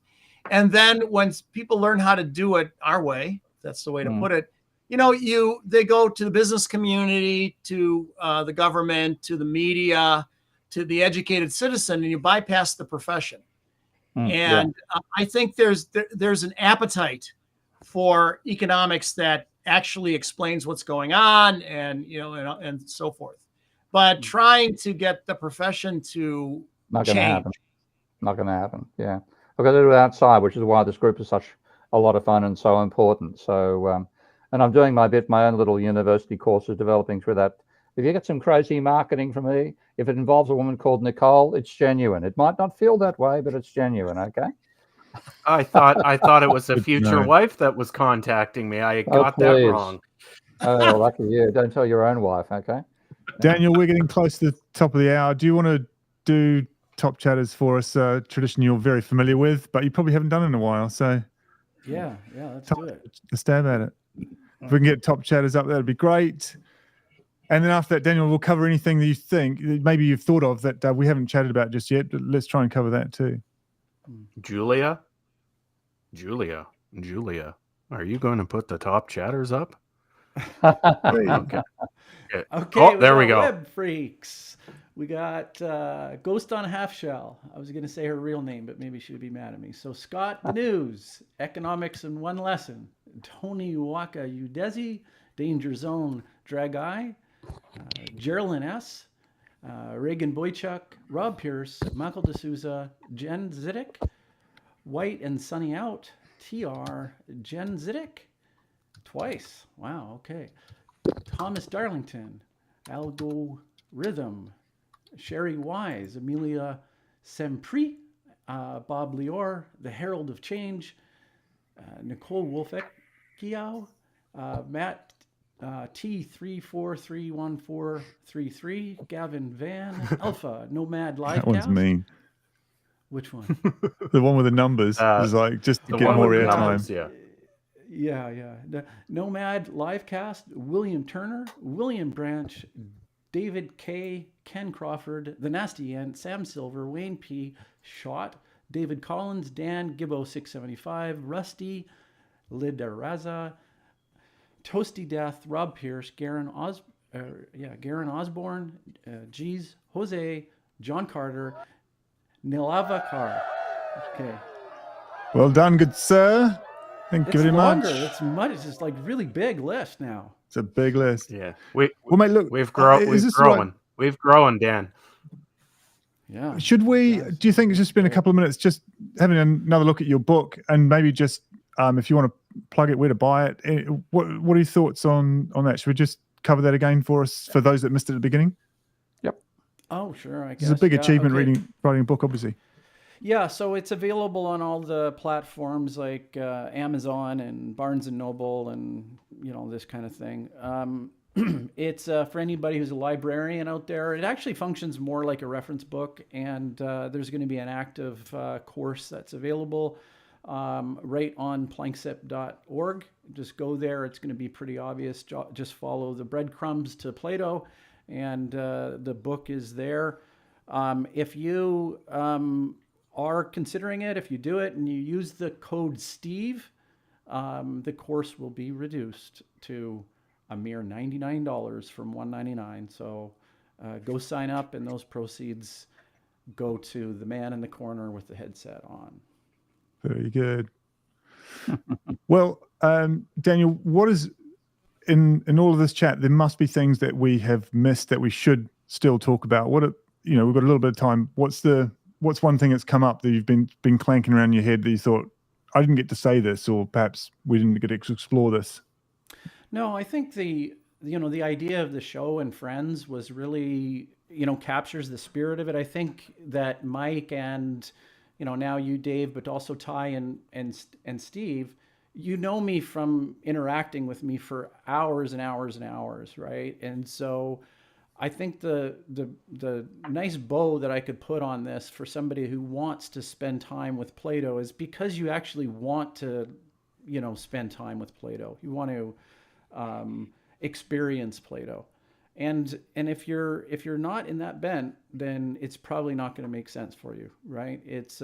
Speaker 4: And then when people learn how to do it our way, that's the way to put it, they go to the business community, to the government, to the media, to the educated citizen, and you bypass the profession. And I think there's an appetite for economics that actually explains what's going on and so forth. But trying to get the profession to
Speaker 5: not
Speaker 4: change.
Speaker 5: Not going to happen. Yeah. I've got to do it outside, which is why this group is such a lot of fun and so important. So And I'm doing my own little university courses developing through that. If you get some crazy marketing from me, if it involves a woman called Nicole, it's genuine. It might not feel that way, but it's genuine, okay?
Speaker 6: I thought it was a
Speaker 1: Good to
Speaker 6: future
Speaker 1: know.
Speaker 6: wife that was contacting me. I
Speaker 5: Oh,
Speaker 6: got that
Speaker 5: please.
Speaker 6: wrong.
Speaker 5: Oh, lucky you. Don't tell your own wife, okay?
Speaker 1: Daniel, we're getting close to the top of the hour. Do you want to do top chatters for us? Tradition you're very familiar with, but you probably haven't done in a while. So
Speaker 3: Yeah, let's do it.
Speaker 1: a stab at it. If we can get top chatters up, that'd be great. And then after that, Daniel, we'll cover anything that you think maybe you've thought of that we haven't chatted about just yet. But let's try and cover that too.
Speaker 6: Julia, are you going to put the top chatters up? Okay.
Speaker 3: Okay,
Speaker 6: there we go.
Speaker 3: Web freaks. We got Ghost on a Half Shell. I was going to say her real name, but maybe she'd be mad at me. So Scott the News, Economics in One Lesson, Tony Waka Udezi, Danger Zone Dragai, Geraldine S., Reagan Boychuk, Rob Pierce, Michael D'Souza, Jen Zidek, White and Sunny Out, TR, Jen Zidek, twice. Wow, okay. Thomas Darlington, Algorithm, Sherry Wise, Amelia Sempri, Bob Lior, The Herald of Change, Nicole Wolfeck, Kiao, Matt T34314333, Gavin Van, Alpha, Nomad Livecast.
Speaker 1: That one's mean.
Speaker 3: Which one?
Speaker 1: The one with the numbers is like just to
Speaker 6: the
Speaker 1: get
Speaker 6: one
Speaker 1: more
Speaker 6: with the
Speaker 1: airtime.
Speaker 6: numbers, yeah.
Speaker 3: Yeah. The Nomad Livecast, William Turner, William Branch, David K, Ken Crawford, The Nasty Ant, Sam Silver, Wayne P, Shot, David Collins, Dan Gibbo 675, Rusty, Lidaraza, Toasty Death, Rob Pierce, Garen Osborne, G's, Jose, John Carter, Nilavakar. Okay.
Speaker 1: Well done, good sir. Thank you very much.
Speaker 3: It's much. It's just like really big list now.
Speaker 1: It's a big list.
Speaker 6: Yeah.
Speaker 1: Well, mate, look,
Speaker 6: We've grown. We've grown, Dan.
Speaker 3: Yeah.
Speaker 1: Should we? Do you think it's just spend a couple of minutes just having another look at your book and maybe just if you want to plug it, where to buy it? What are your thoughts on that? Should we just cover that again for us for those that missed it at the beginning?
Speaker 5: Yep.
Speaker 3: Oh, sure. I guess
Speaker 1: It's a big achievement
Speaker 3: okay.
Speaker 1: writing a book, obviously.
Speaker 3: Yeah, so it's available on all the platforms like Amazon and Barnes and Noble and this kind of thing. It's for anybody who's a librarian out there. It actually functions more like a reference book, and there's going to be an active course that's available right on Plankzip.org. Just go there. It's going to be pretty obvious. Just follow the breadcrumbs to Plato, and the book is there. If you are considering it, if you do it and you use the code Steve, the course will be reduced to a mere $99 from $199. So go sign up, and those proceeds go to the man in the corner with the headset on.
Speaker 1: Very good. Well, Daniel, what is in all of this chat? There must be things that we have missed that we should still talk about. We've got a little bit of time. What's one thing that's come up that you've been clanking around your head that you thought, I didn't get to say this, or perhaps we didn't get to explore this?
Speaker 3: No, I think the idea of the show and Friends was really, captures the spirit of it. I think that Mike and, now you, Dave, but also Ty and Steve, me from interacting with me for hours and hours and hours, right? And so I think the nice bow that I could put on this for somebody who wants to spend time with Plato is because you actually want to, spend time with Plato. You want to experience Plato, and if you're not in that bent, then it's probably not going to make sense for you, right? It's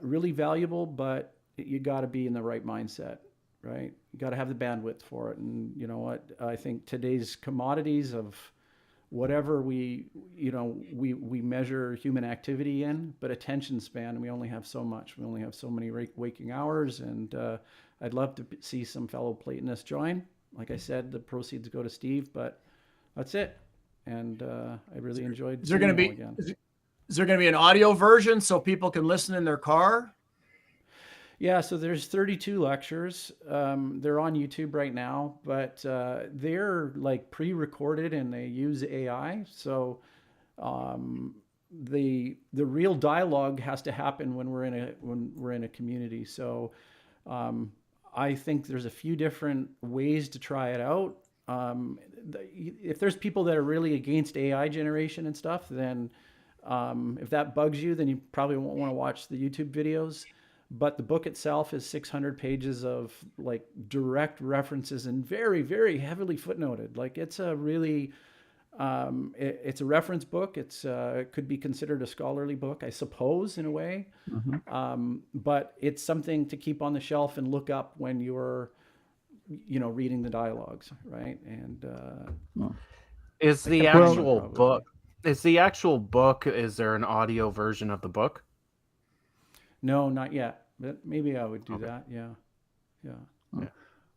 Speaker 3: really valuable, but you got to be in the right mindset. Right? You got to have the bandwidth for it. And you know what? I think today's commodities of whatever we measure human activity in, but attention span, we only have so much. We only have so many waking hours. And I'd love to see some fellow Platonists join. Like I said, the proceeds go to Steve, but that's it. And I really enjoyed.
Speaker 4: Is there going to be an audio version so people can listen in their car?
Speaker 3: Yeah, so there's 32 lectures. They're on YouTube right now, but they're like pre-recorded and they use AI. So the real dialogue has to happen when we're in a community. So I think there's a few different ways to try it out. If there's people that are really against AI generation and stuff, then if that bugs you, then you probably won't want to watch the YouTube videos. But the book itself is 600 pages of like direct references and very, very heavily footnoted. Like it's a really, it's a reference book. It could be considered a scholarly book, I suppose, in a way. But it's something to keep on the shelf and look up when you're, reading the dialogues, right? And
Speaker 6: is the actual book? Is the actual book? Is there an audio version of the book?
Speaker 3: No, not yet. But maybe I would do that. Yeah.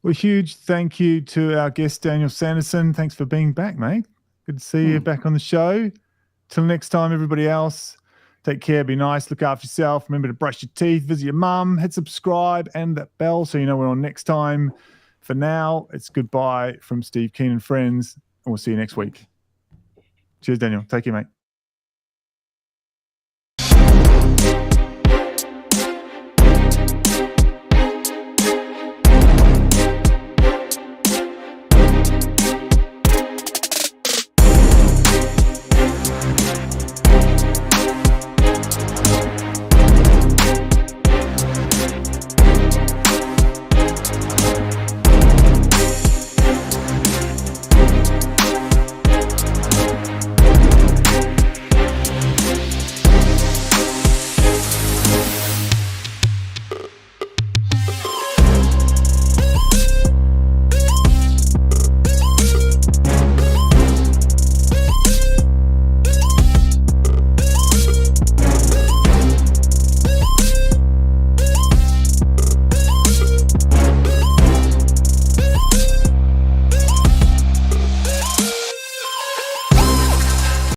Speaker 2: Well, huge thank you to our guest, Daniel Sanderson. Thanks for being back, mate. Good to see you back on the show. Till next time, everybody else, take care, be nice, look after yourself. Remember to brush your teeth, visit your mum, hit subscribe and that bell so you know we're on next time. For now, it's goodbye from Steve Keen and friends, and we'll see you next week. Cheers, Daniel. Take care, mate.